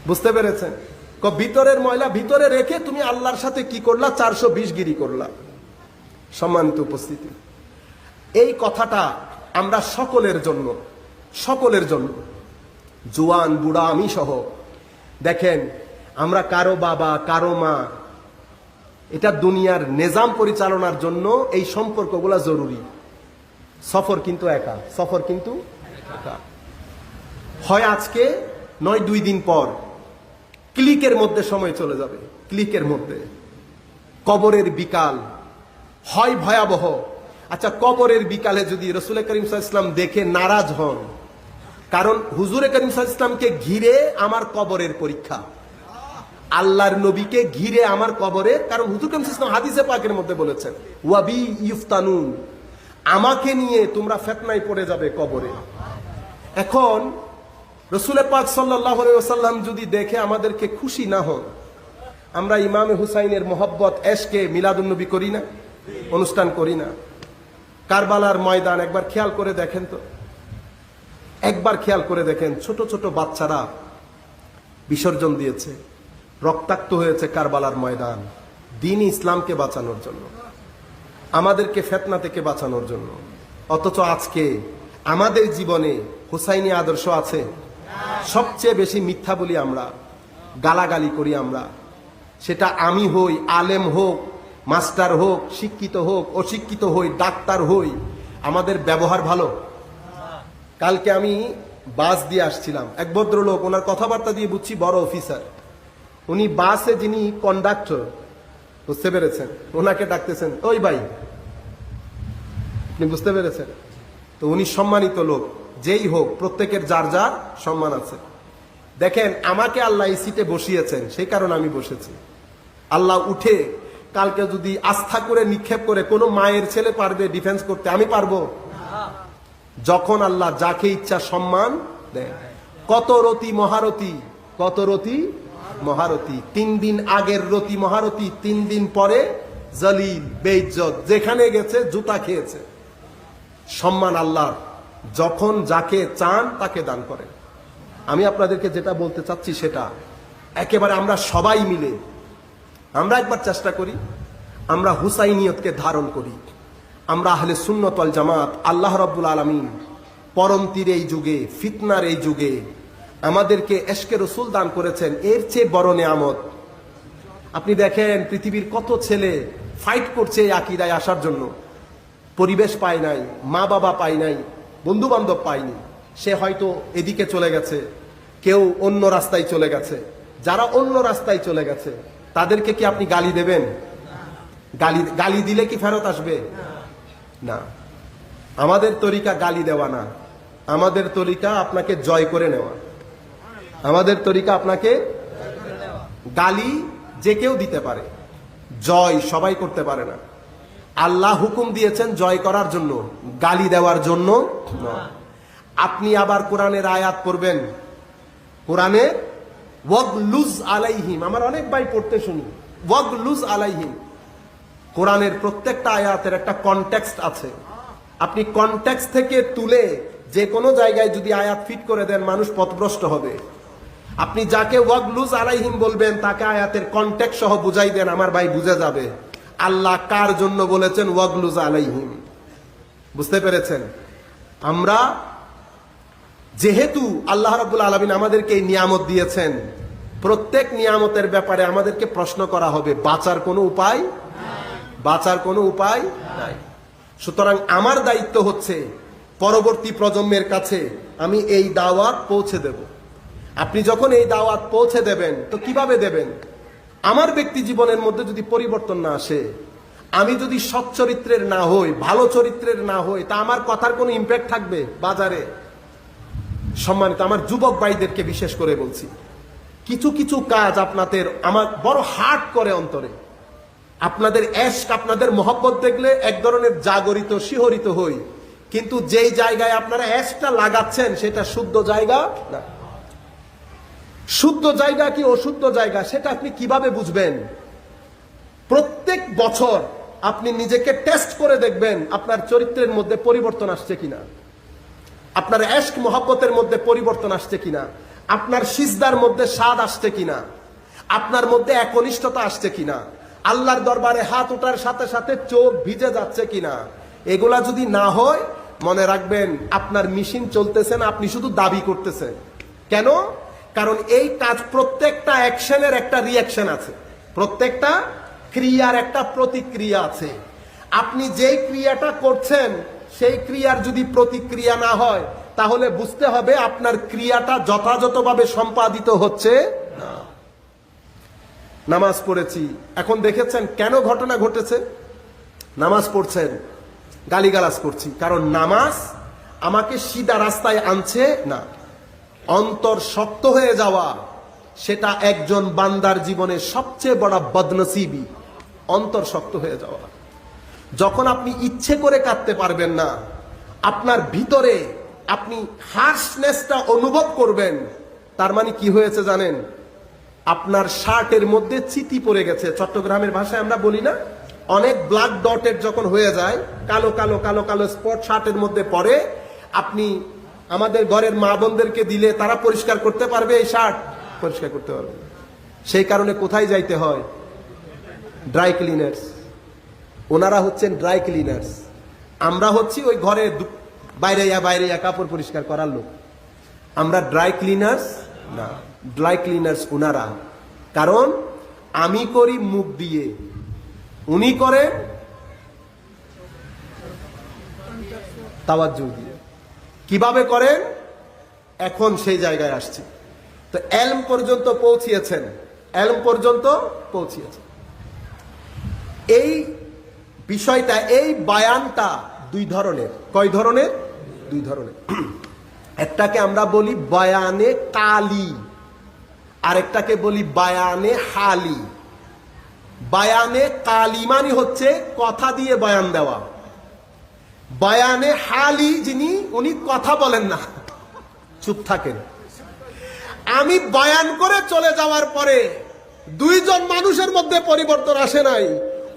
বুঝতে পেরেছেন? ভিতরের ময়লা ভিতরে রেখে তুমি আল্লাহর সাথে কি করলা? 420 গিরি করলা। সম্মানিত উপস্থিতি, এই কথাটা আমরা সকলের জন্য, সকলের জন্য, জোয়ান বুড়া আমি সহ। দেখেন, আমরা কারো বাবা কারো মা, এটা দুনিয়ার নিজাম পরিচালনার জন্য এই সম্পর্কগুলো জরুরি। সফর কিন্তু একা, সফর কিন্তু একা। হয় আজকে, নয় 2 দিন পর, ক্লিকের মধ্যে সময় চলে যাবে, ক্লিকের মধ্যে। কবরের বিকাল হয় ভয়াবহ। আচ্ছা, কবরের বিকালে যদি রাসূল করিম সাল্লাল্লাহু আলাইহি ওয়াসাল্লাম দেখে নারাজ হন, কারণ হুজুরে করিম সাল্লাল্লাহু আলাইহি ওয়াসাল্লামকে ঘিরে আমার কবরের পরীক্ষা, আল্লাহর নবীকে ঘিরে আমার কবরে, কারণ হুজুর করিম সাল্লাল্লাহু আলাইহি ওয়াসাল্লাম হাদিসে পাকের মধ্যে বলেছেন ওয়াবি ইফতানুন, আমাকে নিয়ে তোমরা ফিতনায় পড়ে যাবে কবরে। এখন রাসূল পাক সাল্লাল্লাহু আলাইহি ওয়াসাল্লাম যদি দেখে আমাদেরকে খুশি না হন, আমরা ইমামে হুসাইনের মোহব্বত এশকে মিলাদুন নবী করি না, অনুষ্ঠান করি না? কারবালার ময়দান একবার খেয়াল করে দেখেন তো, একবার খেয়াল করে দেখেন, ছোট ছোট বাচ্চারা বিসর্জন দিয়েছে, রক্তাক্ত হয়েছে কারবালার ময়দান, দ্বীন ইসলামকে বাঁচানোর জন্য, আমাদেরকে ফিতনা থেকে বাঁচানোর জন্য। অথচ আজকে আমাদের জীবনে হুসাইনি আদর্শ আছে? সবচেয়ে বেশি মিথ্যা বলি আমরা, গালাগালি করি আমরা। সেটা আমি হই, আলেম হোক, মাস্টার হোক, শিক্ষিত হোক, অশিক্ষিত হই, ডাক্তার হই, আমাদের ব্যবহার ভালো। কালকে আমি বাস দিয়ে আসছিলাম, এক ভদ্রলোক, ওনার কথাবার্তা দিয়ে বুঝছি বড় অফিসার। উনি বাসে যিনি কন্ডাক্টর, বুঝতে পেরেছেন, ওনাকে ডাকতেছেন ওই ভাই, আপনি বুঝতে পেরেছেন? তো উনি সম্মানিত লোক, যেই হোক, প্রত্যেকের যার যার সম্মান আছে। দেখেন, আমাকে আল্লাহ এই সিটে বসিয়েছেন, সেই কারণে আমি বসেছি। আল্লাহ উঠে কালকে যদি আস্থা করে নিক্ষেপ করে, কোনো মায়ের ছেলে পারবে ডিফেন্স করতে? আমি পারবো? যখন আল্লাহ যাকে ইচ্ছা সম্মান দেয়। কত রতি মহারতি, কত রতি মহারতি, 3 দিন আগের রতি মহারতি, 3 দিন পরে জলিল বেইজ্জত, যেখানে গেছে জুতা খেয়েছে। সম্মান আল্লাহর, যখন যাকে চান তাকে দান করেন। আমি আপনাদেরকে যেটা বলতে চাচ্ছি সেটা একেবারে আমরা সবাই মিলে আমরা একবার চেষ্টা করি, আমরা হুসাইনিয়তকে ধারণ করি। আমরা আহলে সুন্নাত ওয়াল জামাত, আল্লাহ রাব্বুল আলামিন পরমতির এই যুগে, ফিতনার এই যুগে আমাদেরকে এশকে রসুল দান করেছেন, এর চেয়ে বড় নিয়ামত। আপনি দেখেন, পৃথিবীর কত ছেলে ফাইট করছে এই আকীদায় আসার জন্য, পরিবেশ পায় নাই, মা বাবা পায় নাই, বন্ধু বান্ধব পায়নি, সে হয়তো এদিকে চলে গেছে, কেউ অন্য রাস্তায় চলে গেছে। যারা অন্য রাস্তায় চলে গেছে তাদেরকে কি আপনি গালি দেবেন? গালি দিলে কি ফেরত আসবে? না। আমাদের তরিকা গালি দেওয়া না, আমাদের তরিকা আপনাকে জয় করে নেওয়া। আমাদের তরিকা আপনাকে গালি যে কেউ দিতে পারে, জয় সবাই করতে পারে না। আল্লাহ হুকুম দিয়েছেন জয় করার জন্য, গালি দেওয়ার জন্য নয়। আপনি আবার কোরআনের আয়াত পড়বেন, কোরআনে ওয়াগলুজ আলাইহিম, আমার অনেক ভাই পড়তে শুনি ওয়াগলুজ আলাইহিম। কোরআনের প্রত্যেকটা আয়াতের একটা কনটেক্সট আছে, আপনি কনটেক্সট থেকে তুলে যে কোনো জায়গায় যদি আয়াত ফিট করে দেন মানুষ পথভ্রষ্ট হবে। আপনি যাকে ওয়াগলুজ আলাইহিম বলবেন তাকে আয়াতের কনটেক্সট সহ বুঝাই দেন, আমার ভাই বুঝে যাবে আল্লাহ কার জন্য বলেছেন ওয়াগলুজ আলাইহিম। বুঝতে পেরেছেন? আমরা যেহেতু আল্লাহ রাব্বুল আলামিন আমাদেরকে এই নিয়ামত দিয়েছেন, প্রত্যেক নিয়ামতের ব্যাপারে আমাদেরকে প্রশ্ন করা হবে, বাঁচার কোনো উপায়, বাঁচার কোনো উপায় নাই। সুতরাং আমার দায়িত্ব হচ্ছে পরবর্তী প্রজন্মের কাছে আমি এই দাওয়াত পৌঁছে দেব। আপনি যখন এই দাওয়াত পৌঁছে দেবেন তো কিভাবে দেবেন? আমার ব্যক্তি জীবনের মধ্যে যদি পরিবর্তন না আসে, আমি যদি সৎ চরিত্রের না হই, ভালো চরিত্রের না হই, তা আমার কথার কোনো ইম্প্যাক্ট থাকবে বাজারে? সম্মানিত আমার যুবক ভাইদেরকে বিশেষ করে বলছি, কিছু কিছু কাজ আপনাদের আমার বড় হার্ট করে অন্তরে। আপনাদের এশক, আপনাদের মহব্বত দেখলে এক ধরনের জাগরিত শিহরিত হই, কিন্তু যেই জায়গায় আপনারা এশকটা লাগাচ্ছেন সেটা শুদ্ধ জায়গা না। শুদ্ধ জায়গা কি অশুদ্ধ জায়গা সেটা আপনি কিভাবে বুঝবেন? প্রত্যেক বছর আপনি নিজেকে টেস্ট করে দেখবেন আপনার চরিত্রের মধ্যে পরিবর্তন আসছে কিনা, আপনার এশক মহব্বতের মধ্যে পরিবর্তন আসছে কিনা, আপনার সিজদার মধ্যে স্বাদ আসছে কিনা, আপনার মধ্যে একনিষ্ঠতা আসছে কিনা, আল্লাহর দরবারে হাত ওঠার সাথে সাথে চোখ ভিজে যাচ্ছে কিনা। এগুলা যদি না হয় মনে রাখবেন আপনার মেশিন চলতেছে না, আপনি শুধু দাবি করতেছেন। কেন? কারণ এই কাজ প্রত্যেকটা অ্যাকশনের একটা রিয়াকশন আছে, প্রত্যেকটা ক্রিয়ার একটা প্রতিক্রিয়া আছে। আপনি যেই ক্রিয়াটা করছেন সেই ক্রিয়ার যদি প্রতিক্রিয়া না হয় তাহলে বুঝতে হবে আপনার ক্রিয়াটা যথাযথভাবে সম্পাদিত হচ্ছে না। নামাজ পড়েছি, এখন দেখেছেন কেন ঘটনা ঘটেছে? নামাজ পড়ছেন, গালিগালাজ করছি, কারণ নামাজ আমাকে সিধা রাস্তায় আনছে না। অন্তর শক্ত হয়ে যাওয়া সেটা একজন বান্দার জীবনে সবচেয়ে বড় বদনসিবি, অন্তর শক্ত হয়ে যাওয়া। যখন আপনি ইচ্ছে করে কাঁদতে পারবেন না, আপনার ভিতরে আপনি হার্শনেসটা অনুভব করবেন, তার মানে কি হয়েছে জানেন? আপনার শার্টের মধ্যে চিতি পড়ে গেছে। চট্টগ্রামের ভাষায় আমরা বলি না, অনেক ব্ল্যাক ডটেড যখন হয়ে যায়, কালো কালো কালো কালো স্পট শার্টের মধ্যে পড়ে, আপনি আমাদের ঘরের মা বোনদেরকে দিলে তারা পরিষ্কার করতে পারবে? এই শার্ট পরিষ্কার করতে পারবে। সেই কারণে কোথায় যাইতে হয়? Dry cleaners. ওনারা হচ্ছেন ড্রাই ক্লিনার্স, আমরা হচ্ছি ওই ঘরে বাইরে বাইরে কাপড় পরিষ্কার করার লোক। আমরা ড্রাই ক্লিনার্স না, ড্রাই ক্লিনার্স ওনারা। কারণ আমি করি মুখ দিয়ে, উনি করেন তাওয়াজ্জু দিয়ে। কিভাবে করেন? এখন সেই জায়গায় আসছি। তো এলম পর্যন্ত পৌঁছিয়েছেন, এলম পর্যন্ত পৌঁছিয়েছেন। এই বিষয়টা, এই বায়ানটা দুই ধরনের। কয় ধরনের? দুই ধরনের। একটাকে আমরা বলি বায়ানে কালি, আরেকটাকে বলি বায়ানে হালি। বায়ানে কালি মানে হচ্ছে কথা দিয়ে বয়ান দেওয়া। বায়ানে হালি যিনি, উনি কথা বলেন না, চুপ থাকেন। আমি বয়ান করে চলে যাওয়ার পরে দুইজন মানুষের মধ্যে পরিবর্তন আসে নাই,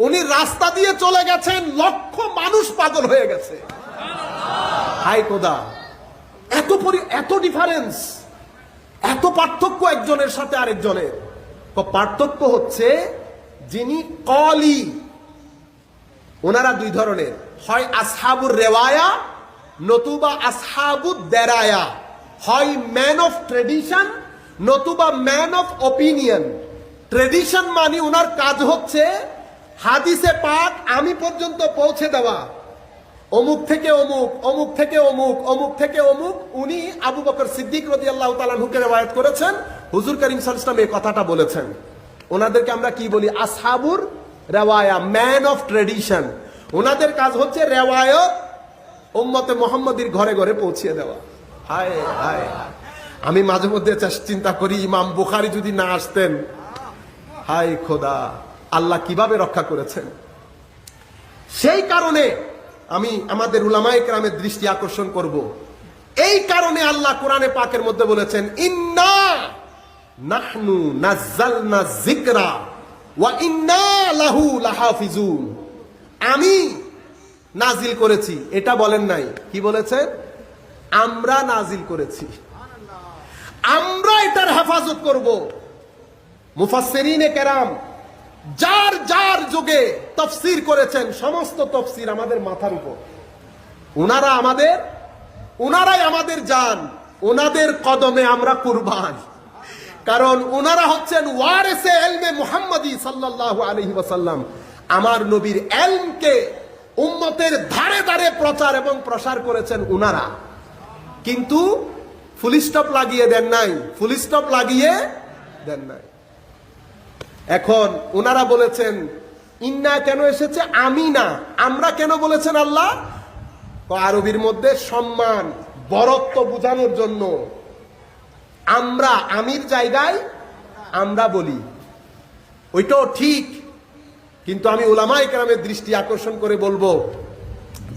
উনি রাস্তা দিয়ে চলে গেছেন, লক্ষ মানুষ পাগল হয়ে গেছে। হাই খোদা, এত ডিফারেন্স, এত পার্থক্য একজনের সাথে আরেকজনের। পার্থক্য হচ্ছে যিনি কলি, ওনারা দুই ধরনের, হয় আসহাবুর রেওয়ায়া নতুবা আসহাবুদ দেরায়া, হয় ম্যান অফ ট্রেডিশন নতুবা ম্যান অফ অপিনিয়ন। ট্রেডিশন মানে ওনার কাজ হচ্ছে হাদিসে পাক আমি পর্যন্ত পৌঁছে দেওয়া, অমুক থেকে অমুক, অমুক থেকে অমুক, অমুক থেকে অমুক। উনি আবু বকর সিদ্দিক রাদিয়াল্লাহু তাআলা আনহুকে রিওয়ায়াত করেছেন, হুজুর করিম সাল্লাল্লাহু আলাইহি ওয়াসাল্লাম এই কথাটা বলেছেন। ওনাদেরকে আমরা কি বলি? আসহাবুর রেওয়ায়া, ম্যান অফ ট্রেডিশন। ওনাদের কাজ হচ্ছে রেওয়ায়ত উম্মতে মুহাম্মাদির ঘরে ঘরে পৌঁছিয়ে দেওয়া। হায় হায়, আমি মাঝে মধ্যে চিন্তা করি ইমাম বুখারী যদি না আসতেন, হায় খোদা, আল্লাহ কিভাবে রক্ষা করেছেন। সেই কারণে আমি আমাদের উলামায়ে কেরামের দৃষ্টি আকর্ষণ করব। এই কারণে আল্লাহ কোরআনে পাকের মধ্যে বলেছেন, ইন্না নাহনু নাজ্জালনা যিকরা ওয়া ইন্না লাহু লাহাফিজুন। আমি নাজিল করেছি, এটা বলেন নাই, কি বলেছেন? আমরা নাজিল করেছি, আমরা এটার হেফাজত করব। মুফাসসিরিনে কেরাম যার যার যুগে তাফসীর করেছেন, সমস্ত তাফসীর আমাদের মাথার উপর। ওনারাই আমাদের জান, ওনাদের কদমে আমরা কুরবান। কারণ ওনারা হচ্ছেন ওয়ারিসে ইলমে মুহাম্মাদি সাল্লাল্লাহু আলাইহি ওয়াসাল্লাম। আমার নবীর ইলমকে উম্মতের ধারে ধারে প্রচার এবং প্রসার করেছেন ওনারা। কিন্তু ফুল স্টপ লাগিয়ে দেন নাই, এখন ওনারা বলেছেন ইন্না কেন এসেছে, আমি না, আমরা কেন বলেছেন আল্লাহ? আরবির মধ্যে সম্মান, বরত্ব বোঝানোর জন্য আমরা, আমির জায়গায় আমরা বলি, ওইটাও ঠিক। কিন্তু আমি উলামায়ে কেরামের দৃষ্টি আকর্ষণ করে বলবো,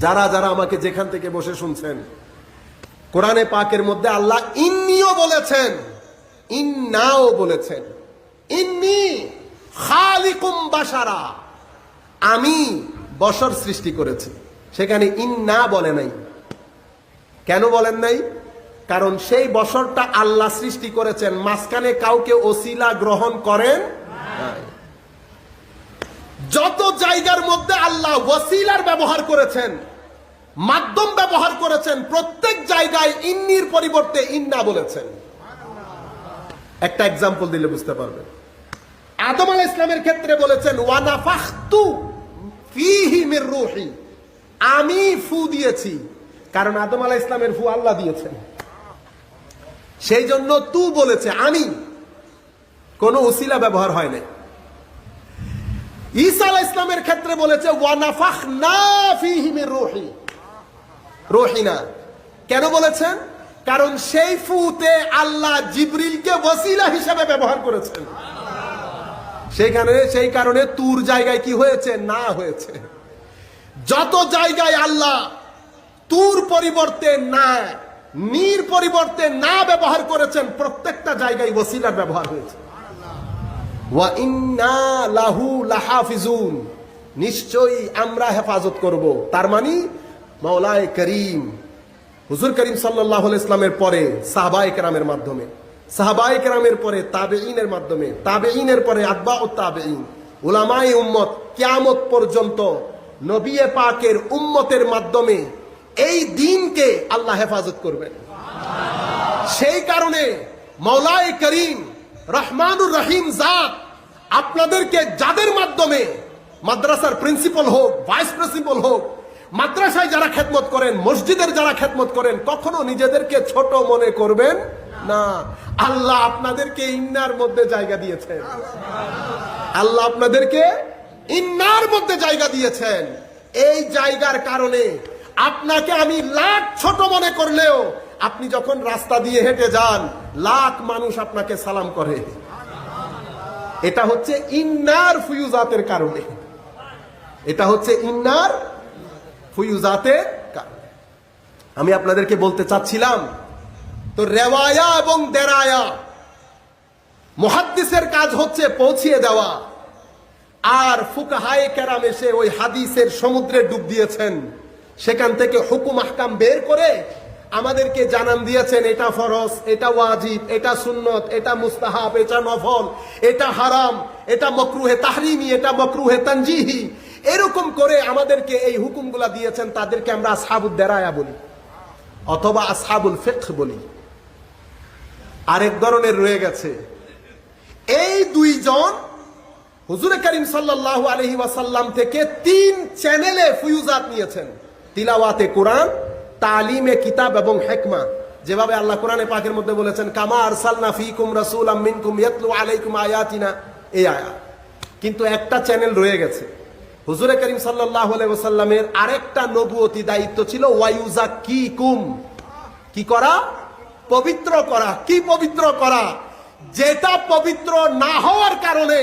যারা যারা আমাকে যেখান থেকে বসে শুনছেন, কোরআনে পাকের মধ্যে আল্লাহ ইন্নিও বলেছেন, ইন্নাও বলেছেন। ইন্নি খালিকুম বাশারা, আমি বশর সৃষ্টি করেছি। সেখানে ইন্না বলে নাই। কেন বলেন নাই? কারণ সেই বশরটা আল্লাহ সৃষ্টি করেছেন, মাঝখানে কাউকে ওসিলা গ্রহণ করেন নাই। যত জায়গার মধ্যে আল্লাহ ওসিলার ব্যবহার করেছেন, মাধ্যম ব্যবহার করেছেন, প্রত্যেক জায়গায় ইন্নির পরিবর্তে ইন্না বলেছেন। একটা এক্সাম্পল দিলে বুঝতে পারবেন। আদম আলাইহিস সালামের ক্ষেত্রে বলেছেন ওয়া নাফাখতু ফীহি মির রূহি, আমি ফু দিয়েছি। কারণ আদম আলাইহিস সালামের ফু আল্লাহ দিয়েছেন, সেই জন্য তু বলেছে, আমি, কোন ওসিলা ব্যবহার হয় না। ঈসা আলাইহিস সালামের ক্ষেত্রে বলেছে ওয়া নাফাখনা ফীহি মির রূহি, রূহিনা। কেন বলেছেন? কারণ সেই ফুতে আল্লাহ জিবরিলকে ওসিলা হিসেবে ব্যবহার করেছেন। সেই কারণে তুর জায়গায় কি হয়েছে? না হয়েছে। যত জায়গায় আল্লাহ তুর পরিবর্তে না, নির পরিবর্তে না ব্যবহার করেছেন, প্রত্যেকটা জায়গায় ওসিলার ব্যবহার হয়েছে। ওয়া ইন্না লাহু লাহাফিজুন, নিশ্চয়ই আমরা হেফাজত করব। তার মানে মাওলায়ে করিম হুজুর করিম সাল্লাল্লাহু আলাইহি ওয়াসাল্লামের পরে সাহাবায়ে কেরামের মাধ্যমে, সাহাবায়ে কেরামের পরে তাবেঈনের মাধ্যমে, তাবেঈনের পরে আতবাউত তাবেঈন, উলামায়ে উম্মত, কিয়ামত পর্যন্ত নবী পাকের উম্মতের মাধ্যমে এই দ্বীনকে আল্লাহ হেফাজত করবেন। সেই কারণে মাওলায়ে করিম রহমানুর রহিম জাত আপনাদেরকে, যাদের মাধ্যমে মাদ্রাসার প্রিন্সিপাল হোক, ভাইস প্রিন্সিপাল হোক, মাদ্রাসায় যারা খেদমত করেন, মসজিদের যারা খেদমত করেন, কখনো নিজেদেরকে ছোট মনে করবেন না। আল্লাহ আপনাদেরকে ইন্নার মধ্যে জায়গা দিয়েছেন, আল্লাহ আপনাদেরকে ইন্নার মধ্যে জায়গা দিয়েছেন। এই জায়গার কারণে আপনাকে আমি লাখ ছোট মনে করলেও, আপনি যখন রাস্তা দিয়ে হেঁটে যান, লাখ মানুষ আপনাকে সালাম করে। এটা হচ্ছে ইন্নার ফুয়ুজাতের কারণে, এটা হচ্ছে ইন্নার ফুয়ুজাতের কারণে। আমি আপনাদেরকে বলতে চাচ্ছিলাম, তো রেওয়ায়া এবং দেরায়া, মুহাদ্দিসের কাজ হচ্ছে পৌঁছিয়ে দেওয়া, আর ফুকাহায়ে কেরাম এসে ওই হাদিসের সমুদ্রে ডুব দিয়েছেন, সেখান থেকে হুকুম আহকাম বের করে আমাদেরকে জানান দিয়েছেন, এটা ফরজ, এটা ওয়াজিব, এটা সুন্নত, এটা মুস্তাহাব, এটা নফল, এটা হারাম, এটা মাকরুহে তাহরিমি, এটা মাকরুহে তানজিহি। এরকম করে আমাদেরকে এই হুকুমগুলা দিয়েছেন। তাদেরকে আমরা আসহাবুদ দেরায়া বলি, অথবা আসহাবুল ফিকহ বলি। আরেক ধরনের রয়ে গেছে, এই দুইজন হুজুর করিম সাল্লাল্লাহু আলাইহি ওয়াসাল্লাম থেকে 3 চ্যানেলে ফুয়ুজাত নিয়েছেন। তিলাওয়াতে কোরআন, তালিমে কিতাব এবং হিকমা। যেভাবে আল্লাহ কোরআনে পাকের মধ্যে বলেছেন, কামা আরসালনা ফীকুম রাসূলাম মিনকুম ইয়াতলু আলাইকুম আয়াতিনা, এই আয়াত। কিন্তু একটা চ্যানেল রয়ে গেছে। হুজুর করিম সাল্লাল্লাহু আলাইহি ওয়াসাল্লামের আরেকটা নবুয়তি দায়িত্ব ছিল ওয়ায়ুজাক্কিকুম, কি করা? পবিত্র করা। কি পবিত্র করা? যেটা পবিত্র না হওয়ার কারণে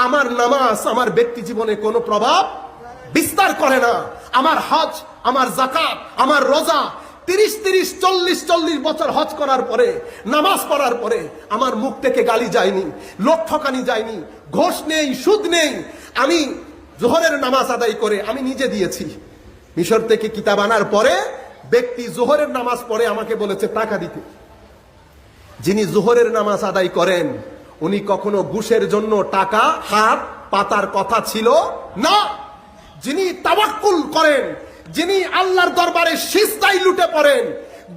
আমার নামাজ আমার ব্যক্তি জীবনে কোনো প্রভাব বিস্তার করে না। আমার হজ, আমার যাকাত, আমার রোজা 30 40 বছর হজ করার পরে, নামাজ পড়ার পরে আমার মুখ থেকে গালি যায়নি, লোক ঠকানি যায়নি, ঘোষ নেই, সুদ নেই। আমি জোহরের নামাজ আদায় করে আমি নিজে দিয়েছি। মিশর থেকে কিতাব আনার পরে ব্যক্তি জোহরের নামাজ পড়ে আমাকে বলেছে টাকা দিতে। যিনি জোহরের নামাজ আদায় করেন উনি কখনো ঘুষের জন্য টাকা হাত পাতার কথা ছিল না। যিনি তাওয়াক্কুল করেন, যিনি আল্লাহর দরবারে সিজদায় লুটে পড়েন,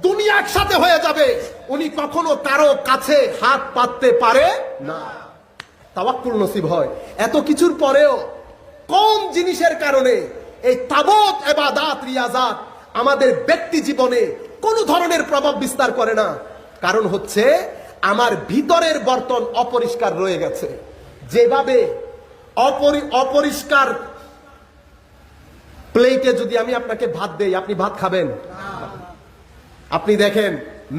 দুনিয়া একসাথে হয়ে যাবে, উনি কখনো কারো কাছে হাত পাততে পারে না। তাওয়াক্কুল নসিব হয়। এত কিছুর পরেও কোন জিনিসের কারণে এই তাবত ইবাদত রিয়াজাত আমাদের ব্যক্তি জীবনে কোন ধরনের প্রভাব বিস্তার করে না? কারণ হচ্ছে আমার ভিতরের বর্তন অপরিষ্কার রয়ে গেছে। যেভাবে অপরিষ্কার প্লেটে যদি আমি আপনাকে ভাত দেই, আপনি ভাত খাবেন? আপনি দেখেন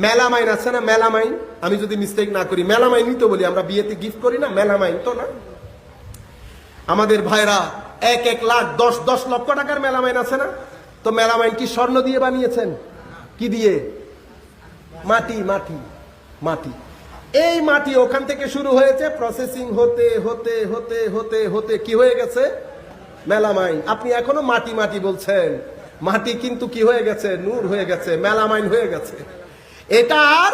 মেলামাইন আছে না, মেলামাইন, আমি যদি মিস্টেক না করি মেলামাইনই তো বলি আমরা, বিয়েতে গিফট করি না, মেলামাইন তো না? আমাদের ভাইরা 1 লাখ 10 লক্ষ টাকার মেলামাইন আছে না? তো মেলামাইন কি স্বর্ণ দিয়ে বানিয়েছেন? কি দিয়ে? মাটি মাটি মাটি। এই মাটি ওখান থেকে শুরু হয়েছে, প্রসেসিং হতে হতে হতে হতে হতে কি হয়ে গেছে? মেলামাইন। আপনি এখনো মাটি মাটি বলছেন, মাটি কিন্তু কি হয়ে গেছে? নূর হয়ে গেছে, মেলামাইন হয়ে গেছে। এটা আর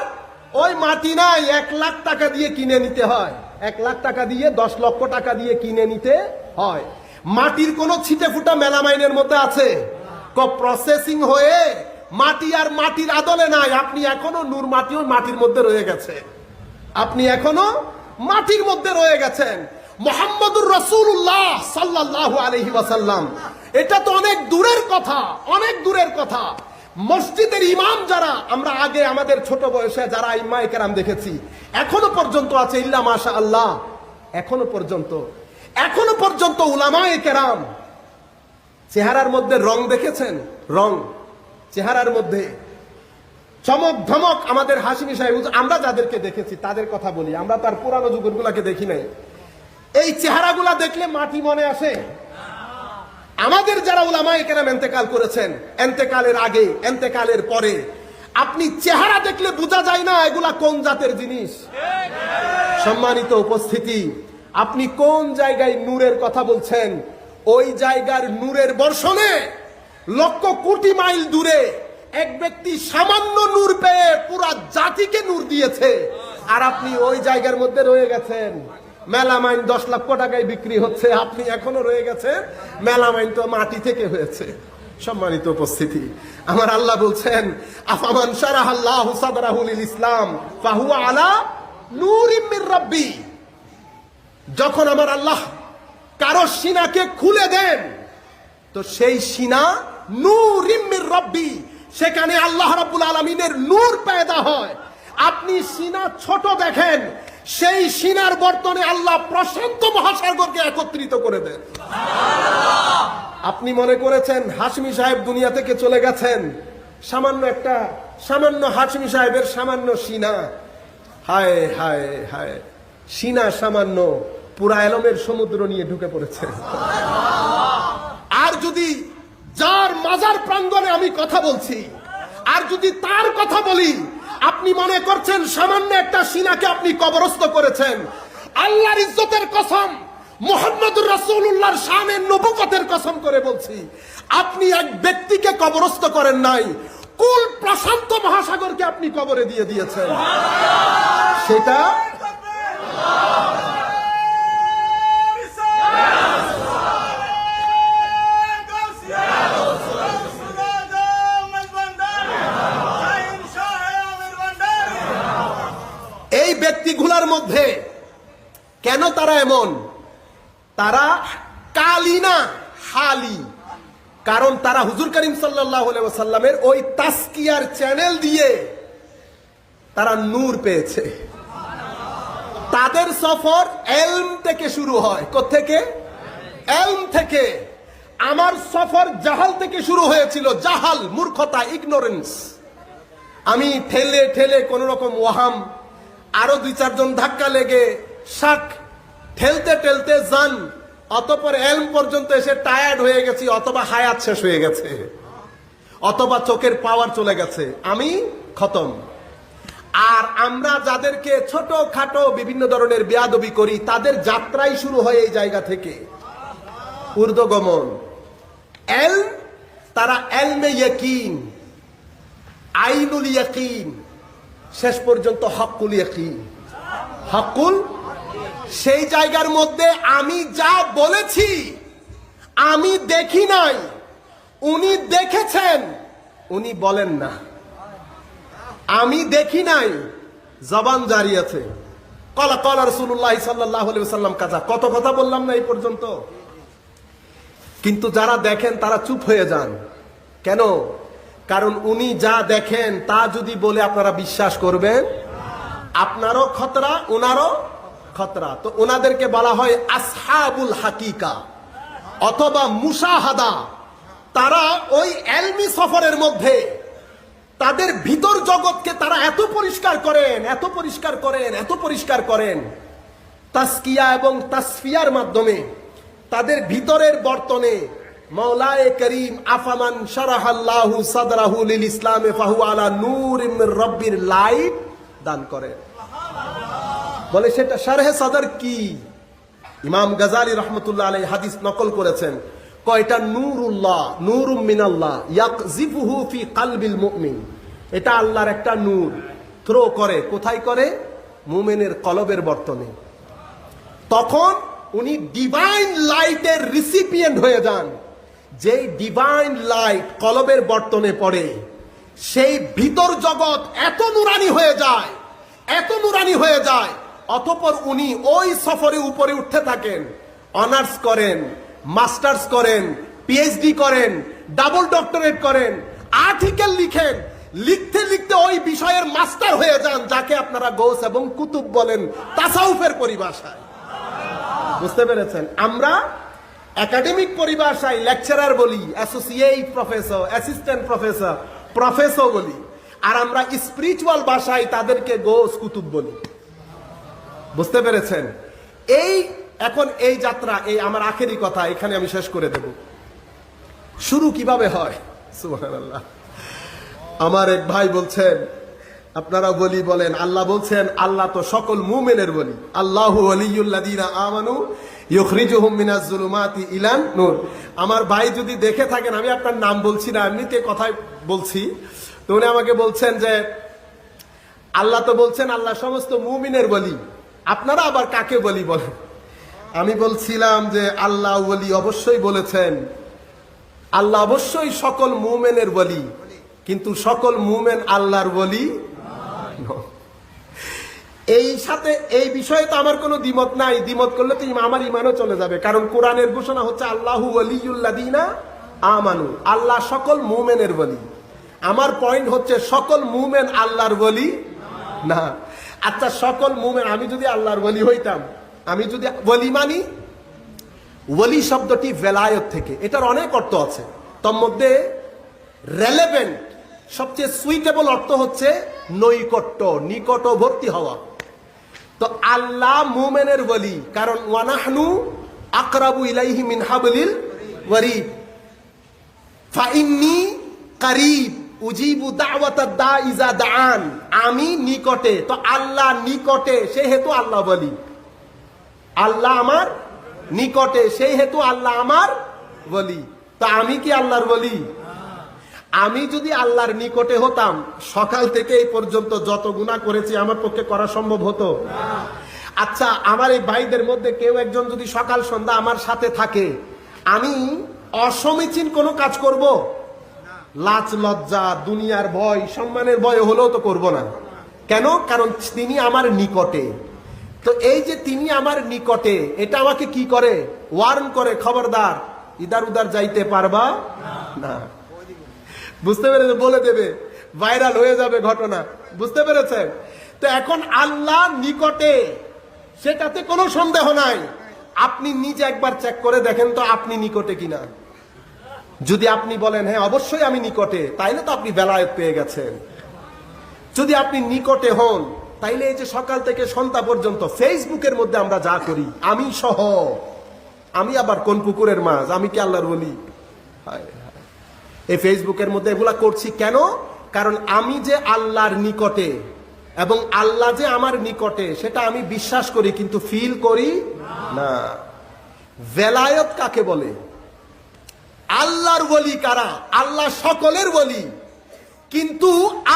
ওই মাটি নাই, 1 লাখ টাকা দিয়ে কিনে নিতে হয়। 1 লাখ টাকা দিয়ে 10 লক্ষ টাকা দিয়ে কিনে নিতে হয়। মাটির কোন ছিটে ফুটা মেলামাইনের মধ্যে আছে? প্রসেসিং হয়ে মাটি আর মাটির আদলে নাই। আপনি এখনো নূর মাটিও মাটির মধ্যে রয়ে গেছে, আপনি এখনো মাটির মধ্যে রয়ে গেছেন। মুহাম্মদুর রাসূলুল্লাহ সাল্লাল্লাহু আলাইহি ওয়াসাল্লাম, এটা তো অনেক দূরের কথা, অনেক দূরের কথা। মসজিদের ইমাম যারা আমরা আগে আমাদের ছোট বয়সে যারা ইমায়ে কেরাম দেখেছি, এখনো পর্যন্ত আছে ইল্লা মাশাআল্লাহ। এখনো পর্যন্ত উলামায়ে কেরাম চেহারার মধ্যে রং দেখেছেন? রং চেহারার মধ্যে চমক ধমক। আমাদের হাশিমি সাহেব, আমরা যাদেরকে দেখেছি তাদের কথা বলি, আমরা তার পুরানো যুগের গুলাকে দেখি নাই। এই চেহারাগুলা দেখলে মাটি মনে আসে? আমাদের যারা উলামায়ে কেরাম ইন্তেকাল করেছেন, ইন্তেকালের আগে ইন্তেকালের পরে আপনি চেহারা দেখলে বোঝা যায় না এগুলা কোন জাতের জিনিস। সম্মানিত উপস্থিতি, আপনি কোন জায়গায় নূরের কথা বলছেন? ওই জায়গার নূরের বর্ষণে লক্ষ কোটি মাইল দূরে এক ব্যক্তি সামান্য নূর পেয়ে পুরা জাতিকে নূর দিয়েছে, আর আপনি ওই জায়গার মধ্যে রয়ে গেছেন। মেলামাইন 10 লক্ষ টাকায় বিক্রি হচ্ছে, আপনি এখনো রয়ে গেছেন মেলামাইন তো মাটি থেকে হয়েছে। সম্মানিত উপস্থিতি, আমার আল্লাহ বলছেন আফামান শারাহাল্লাহু সাদরাহু লিল ইসলাম ফাহুয়া আলা নূরিম মির রাব্বি। যখন আমার আল্লাহ কারো সিনাকে খুলে দেন তো সেই সিনা নূরিম মির রাব্বি, সেখানে আল্লাহ রাব্বুল আলামিনের নূর পয়দা হয়। আপনি সিনা ছোট দেখেন, সেই সিনার বর্তনে আল্লাহ প্রশান্ত মহাসাগরকে একত্রিত করে দেন। আপনি মনে করেছেন হাশমি সাহেব দুনিয়া থেকে চলে গেছেন, সামান্য হাশমি সাহেবের সামান্য সিনা, হায় হায় হায়, সিনা সামান্য, পুরা এলমের সমুদ্র নিয়ে ঢুকে পড়েছে। আর যদি যার মাজার প্রাঙ্গণে আমি কথা বলছি, আর যদি তার কথা বলি, আপনি মনে করছেন সামান্য একটা সিনাকে আপনি কবরস্থ করেছেন। আল্লাহর ইজ্জতের কসম, মুহাম্মদুর রাসূলুল্লাহর শানের নবুয়তের কসম করে বলছি, আপনি এক ব্যক্তিকে কবরস্থ করেন নাই, কুল প্রশান্ত মহাসাগরকে আপনি কবরে দিয়ে দিয়েছেন। সেটা এই ব্যক্তিগুলোর মধ্যে কেন তারা এমন? তারা কালি না, হালি। কারণ তারা হুজুর করিম সাল্লাল্লাহু আলাইহি ওয়াসাল্লামের ওই তাসকিয়ার চ্যানেল দিয়ে তারা নূর পেয়েছে। তাদের সফর এলম থেকে শুরু হয়। কোত্থেকে? এলম থেকে। আমার সফর জাহাল থেকে শুরু হয়েছিল। জাহাল, মূর্খতা, ইগনোরেন্স। আমি ঠেলে ঠেলে কোন রকম ওয়াহাম, আরো 2-4 জন ধাক্কা লেগে শাক ঠেলতে ঠেলতে যান, অতঃপর এলম পর্যন্ত এসে টায়ার্ড হয়ে গেছি, অথবা হায়াত শেষ হয়ে গেছে, অথবা চোখের পাওয়ার চলে গেছে, আমি খতম। আর আমরা যাদেরকে ছোট খাটো বিভিন্ন ধরনের বেয়াদবি করি, তাদের যাত্রাই শুরু হয় এই জায়গা থেকে, ঊর্ধ্বগমন। এলম, তারা এলমে ইয়াকিন, আইনুল ইয়াকিন, শেষ পর্যন্ত হকুল ইয়াকিন, হকুল। সেই জায়গার মধ্যে আমি যা বলেছি, আমি দেখি নাই, উনি দেখেছেন, উনি বলেন না। আমি দেখি নাই, জবান জারি আছে, কলা কলা রাসূলুল্লাহ সাল্লাল্লাহু আলাইহি ওয়াসাল্লাম কাজা, কত কথা বললাম না এই পর্যন্ত। কিন্তু যারা দেখেন তারা চুপ হয়ে যান। কেন? কারণ উনি যা দেখেন তা যদি বলে আপনারা বিশ্বাস করবেন, আপনারও খতরা, ওনারও খতরা। তো ওনাদেরকে বলা হয় আসহাবুল হাকিকা অথবা মুশাহাদা। তারা ওই এলমি সফরের মধ্যে তাদের ভিতর জগৎকে তারা এত পরিষ্কার করেন, এত পরিষ্কার করেন, এত পরিষ্কার করেন, তাসকিয়া এবং তাসফিয়ার মাধ্যমে তাদের ভিতরের বর্তনে মাওলায়ে করিম আফামান শারাহাল্লাহু সাদরাহু লিল ইসলামে ফাহু আলা নূরিম মির রাব্বির লাইট দান করেন। বলে সেটা শারহে সাদর কি? ইমাম গাজালি রহমতুল্লাহ আলাইহি হাদিস নকল করেছেন, কয়টা নূরুল্লাহ, নূরুম মিনাল্লাহ ইয়াকযিফুহু ফি কলবিল মুমিন। এটা আল্লাহর একটা নূর, থ্রো করে, কোথায় করে? মুমিনের কলবের বর্তনে। তখন উনি ডিভাইন লাইটের রিসিপিয়েন্ট হয়ে যান। যেই ডিভাইন লাইট কলবের বর্তনে পড়ে, সেই ভিতর জগৎ এত নুরানি হয়ে যায়, এত নুরানি হয়ে যায়, অতঃপর উনি ওই সফরে উপরে উঠতে থাকেন, অনার্স করেন, মাস্টার্স করেন, পিএইচডি করেন, ডাবল ডক্টরেট করেন, আর্টিকেল লিখেন, লিখতে লিখতে ওই বিষয়ের মাস্টার হয়ে যান, যাকে আপনারা গৌস এবং কুতুব বলেন তাসাউফের পরিভাষায়। বুঝতে পেরেছেন? আমরা একাডেমিক পরিভাষায় লেকচারার বলি, associate professor, assistant professor, professor বলি, আর আমরা স্পিরিচুয়াল ভাষায় তাদেরকে গৌস কুতুব বলি। বুঝতে পেরেছেন? এই এখন এই যাত্রা, এই আমার আখেরি কথা এখানে আমি শেষ করে দেব। শুরু কিভাবে হয়? সুবহানাল্লাহ। আমার এক ভাই বলছেন, আপনারা বলি বলেন, আল্লাহ বলছেন আল্লাহ তো সকল মুমিনের বলি, আল্লাহু ওয়ালিয়ুল্লাযিনা আমানু ইউখরিজুহুম মিনাজ যুলুমাতি ইলান নূর। আমার ভাই যদি দেখে থাকেন, আমি আপনার নাম বলছি না, এমনিতে কথাই বলছি, তো উনি আমাকে বলছেন যে আল্লাহ তো বলছেন আল্লাহ সমস্ত মুমিনের বলি, আপনারা আবার কাকে বলি বলেন? আমি বলছিলাম যে আল্লাহ ওলি অবশ্যই বলেছেন, আল্লাহ অবশ্যই সকল মুমিনের বলি, কিন্তু সকল মুমিন আল্লাহর বলি। এই সাথে এই বিষয়ে তো আমার কোনো দ্বিমত নাই, দ্বিমত করলে তো আমার ইমানও চলে যাবে, কারণ কোরআনের ঘোষণা হচ্ছে আল্লাহু ওয়ালিয়ুল্লাযিনা আমানু, আল্লাহ সকল মুমিনের বলি। আমার পয়েন্ট হচ্ছে সকল মুমিন আল্লাহর বলি না। আচ্ছা, সকল মুমিন, আমি যদি আল্লাহর ওলি হইতাম, আমি যদি ওলি মানি, ওলি শব্দটি ভেলায়ত থেকে, এটার অনেক অর্থ আছে, তার মধ্যে রেলেভেন্ট সবচেয়ে সুইটেবল অর্থ হচ্ছে নৈকট্য, নিকটবর্তী হওয়া। তো আল্লাহ মুমিনের ওলি, কারণ ওয়ানাহনু আকরাবু ইলাইহি মিন হাবলিল ওয়ারিদ, ফাইন্নী কারীব উজিবু দাওয়াতাদ দা ইজা দাআন, আমি নিকটে। তো আল্লাহ নিকটে, সেই হেতু আল্লাহ বলি। আল্লাহ আমার নিকটে, সেই হেতু আল্লাহ আমার বলি। তো আমি কি আল্লাহর বলি? আমি যদি আল্লাহর নিকটে হতাম, সকাল থেকে এই পর্যন্ত যত গুনাহ করেছি আমার পক্ষে করা সম্ভব হতো? আচ্ছা, আমার এই ভাইদের মধ্যে কেউ একজন যদি সকাল সন্ধ্যা আমার সাথে থাকে, আমি অসমীচীন কোনো কাজ করব? লাজ লজ্জা, দুনিয়ার ভয়, সম্মানের ভয় হলেও তো করব না। কেন? কারণ তিনি আমার নিকটে। তো এই যে তিনি আমার নিকটে, এটা আমাকে কি করে? ওয়ার্ন করে, খবরদার ইদার উদার যাইতে পারবা না। বুঝতে পেরেছেন? বলে দেবে, ভাইরাল হয়ে যাবে ঘটনা। বুঝতে পেরেছেন? তো এখন আল্লাহ নিকটে, সেটাতে কোনো সন্দেহ নাই। আপনি নিজে একবার চেক করে দেখেন তো আপনি নিকটে কিনা। যদি আপনি বলেন হ্যাঁ অবশ্যই আমি নিকটে, তাইলে তো আপনি বেলায়েত পেয়ে গেছেন। যদি আপনি নিকটে হন, তাইলে এই যে সকাল থেকে সন্ধ্যা পর্যন্ত ফেসবুকের মধ্যে আমরা যা করি, আমি সহ, আমি আবার কোন পুকুরের মাছ, আমি কি আল্লাহর বলি? এই ফেসবুকের মধ্যে এগুলা করছি কেন? কারণ আমি যে আল্লাহর নিকটে এবং আল্লাহ যে আমার নিকটে সেটা আমি বিশ্বাস করি, কিন্তু ফিল করি না। ভেলায়ত কাকে বলে? আল্লাহর ওলি কারা? আল্লাহ সকলের ওলি, কিন্তু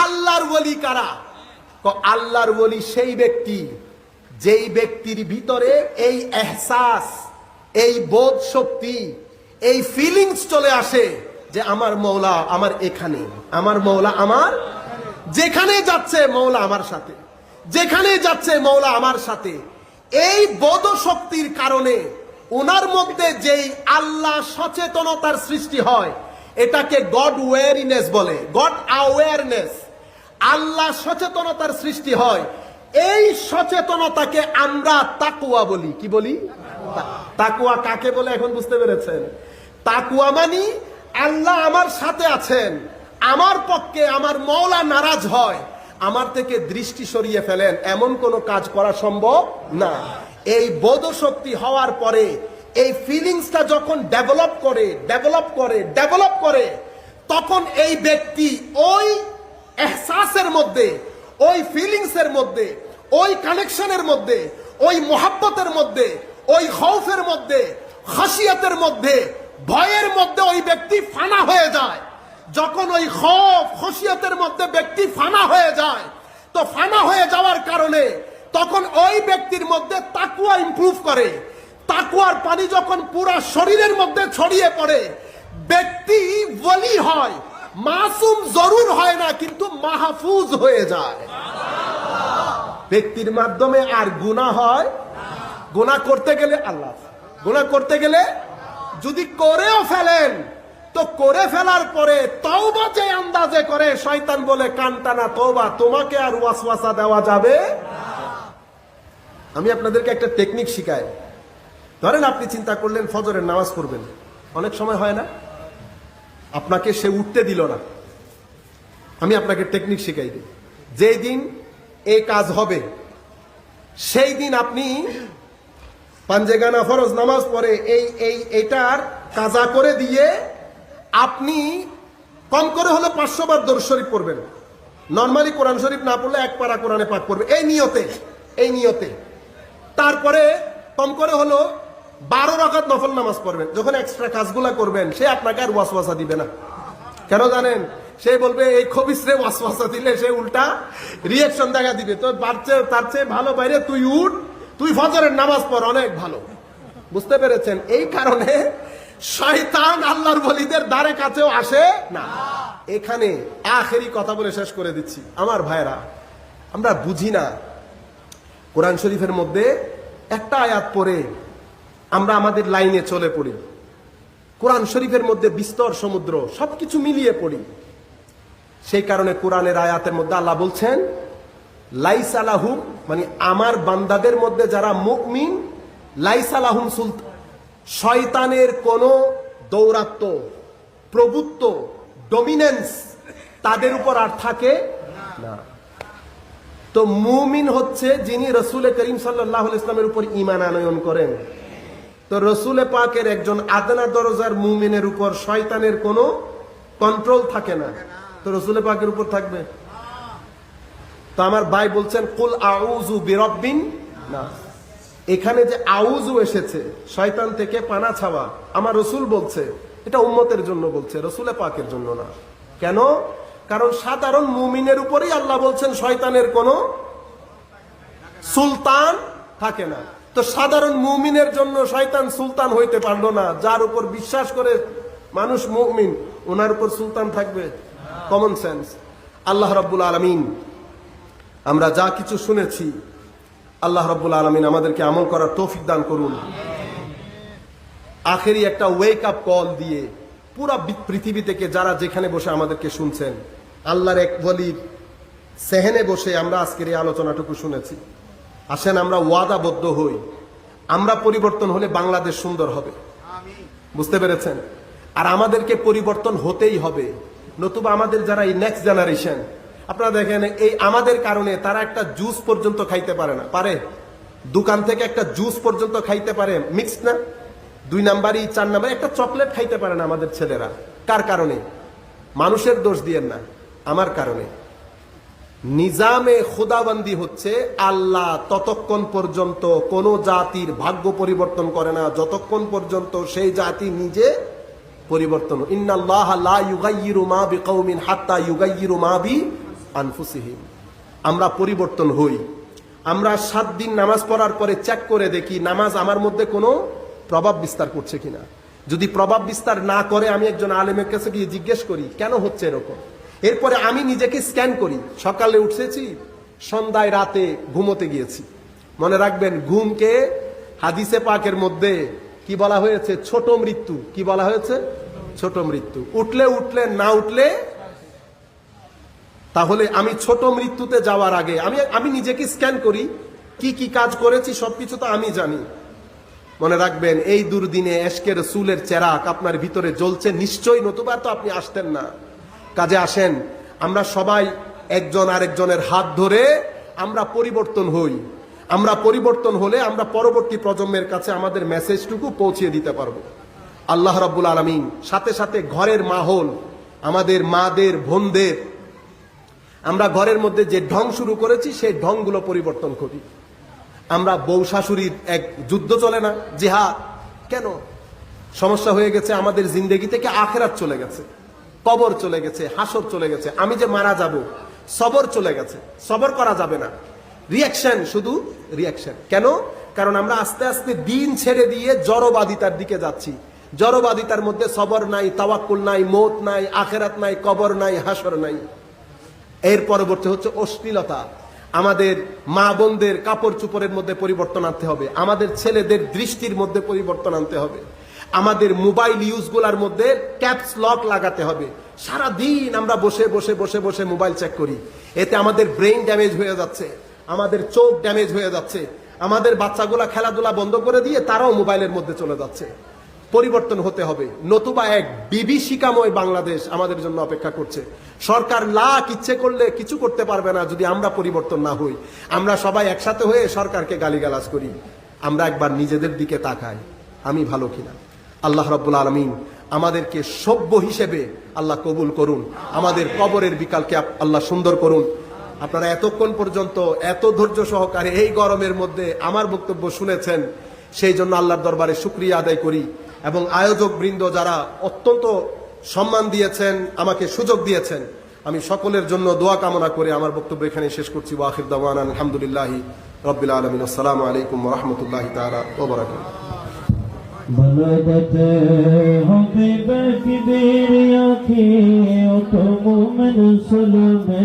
আল্লাহর ওলি কারা? আল্লাহর ওলি সেই ব্যক্তি যেই ব্যক্তির ভিতরে এই এহসাস, এই বোধ শক্তি, এই ফিলিংস চলে আসে যে আমার মৌলা আমার এখানে, আমার মৌলা আমার যেখানে যাচ্ছে মৌলা আমার সাথে, যেখানে যাচ্ছে মৌলা আমার সাথে। এই বোধ শক্তির কারণে ওনার মধ্যে যেই আল্লাহ সচেতনতার সৃষ্টি হয়, এটাকে গড ওয়ারিনেস বলে, গড অ্যাওয়ারনেস। আল্লাহ সচেতনতার সৃষ্টি হয়, এই সচেতনতাকে আমরা তাকওয়া বলি। কি বলি? তাকওয়া কাকে বলে এখন বুঝতে পেরেছেন? তাকওয়া মানে আল্লাহ আমার সাথে আছেন, আমার পক্ষে আমার মওলা নারাজ হয়, আমার থেকে দৃষ্টি সরিয়ে ফেলেন, এমন কোনো কাজ করা সম্ভব না। এই বোধ শক্তি হওয়ার পরে এই ফিলিংসটা যখন ডেভেলপ করে, তখন এই ব্যক্তি ওই এহসাসের মধ্যে, ওই ফিলিংসের মধ্যে, ওই কানেকশনের মধ্যে, ওই মোহাব্বতের মধ্যে, ওই খৌফের মধ্যে, খাসিয়াতের মধ্যে, ভয়ের মধ্যে ওই ব্যক্তি ফানা হয়ে যায়। যখন ওই খৌফ খাসিয়াতের মধ্যে ব্যক্তি ফানা হয়ে যায়, তো ফানা হয়ে যাওয়ার কারণে তখন ওই ব্যক্তির মধ্যে তাকওয়া ইমপ্রুভ করে। তাকওয়ার পানি যখন পুরো শরীরের মধ্যে ছড়িয়ে পড়ে, ব্যক্তি ওলি হয়, মাসুম জরুর হয় না, কিন্তু মাহফুজ হয়ে যায়। ব্যক্তির মাধ্যমে আর গুনাহ হয়? গুনাহ করতে গেলে আল্লাহ, গুনাহ করতে গেলে যদি করেও ফেলেন, তো করে ফেলার পরে তওবা যে আন্দাজে করে, শয়তান বলে কানটানা তওবা, তোমাকে আর ওয়াসওয়াসা দেওয়া যাবে। আমি আপনাদেরকে একটা টেকনিক শিখাই। ধরেন আপনি চিন্তা করলেন ফজরের নামাজ পড়বেন, অনেক সময় হয় না, আপনাকে সে উঠতে দিল না। আমি আপনাকে টেকনিক শিখাই দিই। যেই দিন এই কাজ হবে, সেই দিন আপনি পাঞ্জেগানা ফরজ নামাজ পড়ে এইটার কাজা করে দিয়ে আপনি কম করে হলে 500 বার দরুদ শরীফ পড়বেন। নরমালি কোরআন শরীফ না পড়লে এক পারা কোরআনে পাক পড়বে, এই নিয়তে। তারপরে কম করে হলো 12 রাকাত নফল নামাজ পড়বেন। যখন এক্সট্রা কাজগুলা করবেন, সে আপনাকে আর ওয়াসওয়াসা দিবে না। কেন জানেন? সে বলবে এই খবিসরে ওয়াসওয়াসা দিলে সে উল্টা রিঅ্যাকশন দেখা দিবে। তো তার চেয়ে ভালো বাইরে তুই উঠ, তুই ফজরের নামাজ পড়, অনেক ভালো। বুঝতে পেরেছেন? এই কারণে শয়তান আল্লাহর ওলিদের দ্বারে কাছেও আসে না। এখানে আখেরি কথা বলে শেষ করে দিচ্ছি। আমার ভাইরা, আমরা বুঝি না কোরআন শরীফের মধ্যে একটা আয়াত পড়ে আমরা আমাদের লাইনে চলে পড়ি। কোরআন শরীফের মধ্যে বিস্তর সমুদ্র, সবকিছু মিলিয়ে পড়ি। সেই কারণে কোরআনের আয়াতের মধ্যে আল্লাহ বলছেন লাইসা লাহুম, মানে আমার বান্দাদের মধ্যে যারা মুমিন, লাইসা লাহুম সুলতান, শয়তানের কোনো দৌরাত্ম, প্রভুত্ব, ডমিনেন্স তাদের উপর আর থাকে না। তো মুমিন হচ্ছে যিনি রসুল করিম সাল্লাল্লাহু আলাইহি ওয়াসাল্লামের উপর ঈমান আনয়ন করেন। তো রসুল পাকের একজন আদনা দরজার মুমিনের উপর শয়তানের কোনো কন্ট্রোল থাকে না, তো রসুল পাকের উপর থাকবে? তো আমার ভাই বলছেন কুল আউযু বিরাব্বিন নাস, এখানে যে আউযু এসেছে শয়তান থেকে পানা ছাওয়া, আমার রসুল বলছে, এটা উম্মতের জন্য বলছে, রসুল পাকের জন্য না। কেন? কারণ সাধারণ মুমিনের উপরেই আল্লাহ বলছেন শয়তানের কোনো সুলতান থাকে না। তো সাধারণ মুমিনের জন্য শয়তান সুলতান হইতে পারলো না। যার উপর বিশ্বাস করে মানুষ মুমিন, ওনার উপর সুলতান থাকবে? Common sense. আল্লাহ রাব্বুল আলামিন আমরা যা কিছু শুনেছি, আল্লাহ রাব্বুল আলামিন আমাদেরকে আমল করার তৌফিক দান করুন। আখেরি একটা ওয়েক আপ কল দিয়ে পুরা পৃথিবী থেকে যারা যেখানে বসে আমাদেরকে শুনছেন, আল্লাহর এক ওলির সেহেনে বসে আমরা আজকের এই আলোচনাটুকু শুনেছি। আসেন আমরা ওয়াদাবদ্ধ হই, আমরা পরিবর্তন হলে বাংলাদেশ সুন্দর হবে। বুঝতে পেরেছেন? আর আমাদেরকে পরিবর্তন হতেই হবে, নতুবা আমাদের যারা এই নেক্সট জেনারেশন, আপনারা দেখেন এই আমাদের কারণে তারা একটা জুস পর্যন্ত খাইতে পারে না, পারে? দোকান থেকে একটা জুস পর্যন্ত খাইতে পারে, মিক্স না, 2 নাম্বারই 4 নাম্বার একটা চকলেট খাইতে পারে না আমাদের ছেলেরা। কার কারণে? মানুষের দোষ দিয়েন না, আমার কারণে। নিজামে খুদাবন্দি হচ্ছে আল্লাহ ততক্ষণ পর্যন্ত কোন জাতির ভাগ্য পরিবর্তন করে না যতক্ষণ পর্যন্ত সেই জাতি নিজে পরিবর্তন। ইন্নাল্লাহ লা ইউগাইয়িরু মা বিকাউমিন হাত্তা ইউগাইয়িরু মা বিআনফুসিহিম। আমরা পরিবর্তন হই। আমরা 7 দিন নামাজ পড়ার পরে চেক করে দেখি নামাজ আমার মধ্যে কোনো প্রভাব বিস্তার করছে কিনা। যদি প্রভাব বিস্তার না করে আমি একজন আলেমের কাছে গিয়ে জিজ্ঞেস করি কেন হচ্ছে এরকম। এরপরে আমি নিজেকে স্ক্যান করি, সকালে উঠেছি, সন্ধ্যায়, রাতে ঘুমোতে গিয়েছি। মনে রাখবেন ঘুমকে হাদিসে পাকের মধ্যে কি বলা হয়েছে? ছোট মৃত্যু। কি বলা হয়েছে? ছোট মৃত্যু। উঠলে উঠলে, না উঠলে। তাহলে আমি ছোট মৃত্যুতে যাওয়ার আগে আমি নিজেকে স্ক্যান করি, কি কি কাজ করেছি সবকিছু তো আমি জানি। মনে রাখবেন এই দুর্দিনে এশকে রাসূলের চেরাগ আপনার ভিতরে জ্বলছে নিশ্চয়ই, নতুবা তো আপনি আসতেন না। কাজে আসেন, আমরা সবাই একজন আরেকজনের হাত ধরে আমরা পরিবর্তন হই। আমরা পরিবর্তন হলে আমরা পরবর্তী প্রজন্মের কাছে আমাদের মেসেজটুকু পৌঁছে দিতে পারবো। আল্লাহ রাব্বুল আলামিন সাথে সাথে ঘরের মাহৌল, আমাদের মাদের, বোনদের, আমরা ঘরের মধ্যে যে ঢং শুরু করেছি সেই ঢংগুলো পরিবর্তন করি। আমরা বউ শাশুড়ির এক যুদ্ধ চলে না, জিহাদ। কেন? সমস্যা হয়ে গেছে আমাদের জিন্দেগি থেকে আখিরাত চলে গেছে, কবর চলে গেছে, হাসর চলে গেছে, আমি যে মারা যাব, সবর চলে গেছে, সবর করা যাবে না। রিয়াকশন, শুধু রিয়াকশন। কেন? কারণ আমরা আস্তে আস্তে দিন ছেড়ে দিয়ে জড়বাদিতার দিকে যাচ্ছি। জড়বাদিতার মধ্যে সবর নাই, তাওয়াক্কুল নাই, মৌত নাই, আখিরাত নাই, কবর নাই, হাসর নাই। এর পরবর্তী হচ্ছে অশ্লীলতা। আমাদের মা বোনদের কাপড় চুপড়ের মধ্যে পরিবর্তন আনতে হবে, আমাদের ছেলেদের দৃষ্টির মধ্যে পরিবর্তন আনতে হবে, আমাদের মোবাইল ইউজগুলোর মধ্যে ক্যাপস লক লাগাতে হবে। সারা দিন আমরা বসে বসে বসে বসে মোবাইল চেক করি, এতে আমাদের ব্রেইন ড্যামেজ হয়ে যাচ্ছে, আমাদের চোখ ড্যামেজ হয়ে যাচ্ছে, আমাদের বাচ্চাগুলা খেলাধুলা বন্ধ করে দিয়ে তারাও মোবাইলের মধ্যে চলে যাচ্ছে। পরিবর্তন হতে হবে, নতুবা এক বিভীষিকাময় বাংলাদেশ আমাদের জন্য অপেক্ষা করছে। সরকার লাখ ইচ্ছে করলে কিছু করতে পারবে না যদি আমরা পরিবর্তন না হই। আমরা সবাই একসাথে হয়ে সরকারকে গালিগালাজ করি। আমরা একবার নিজেদের দিকে তাকাই, আমি ভালো কিনা। আল্লাহ রাব্বুল আলামিন আমাদেরকে সভ্য হিসেবে আল্লাহ কবুল করুন, আমাদের কবরের বিকালকে আল্লাহ সুন্দর করুন। আপনারা এতক্ষণ পর্যন্ত এত ধৈর্য সহকারে এই গরমের মধ্যে আমার বক্তব্য শুনেছেন, সেই জন্য আল্লাহর দরবারে শুকরিয়া আদায় করি। এবং আয়োজক বৃন্দ যারা অত্যন্ত সম্মান দিয়েছেন, আমাকে সুযোগ দিয়েছেন, আমি সকলের জন্য দোয়া কামনা করে আমার বক্তব্য এখানে শেষ করছি। ওয়া আখির দাওয়ানা আলহামদুলিল্লাহি রাব্বিল আলামিন। আসসালামু আলাইকুম ওয়া রাহমাতুল্লাহি তাআলা ওয়া বারাকাতুহু। बलगत हबीब की देर आँखें तो मोमिन सलमे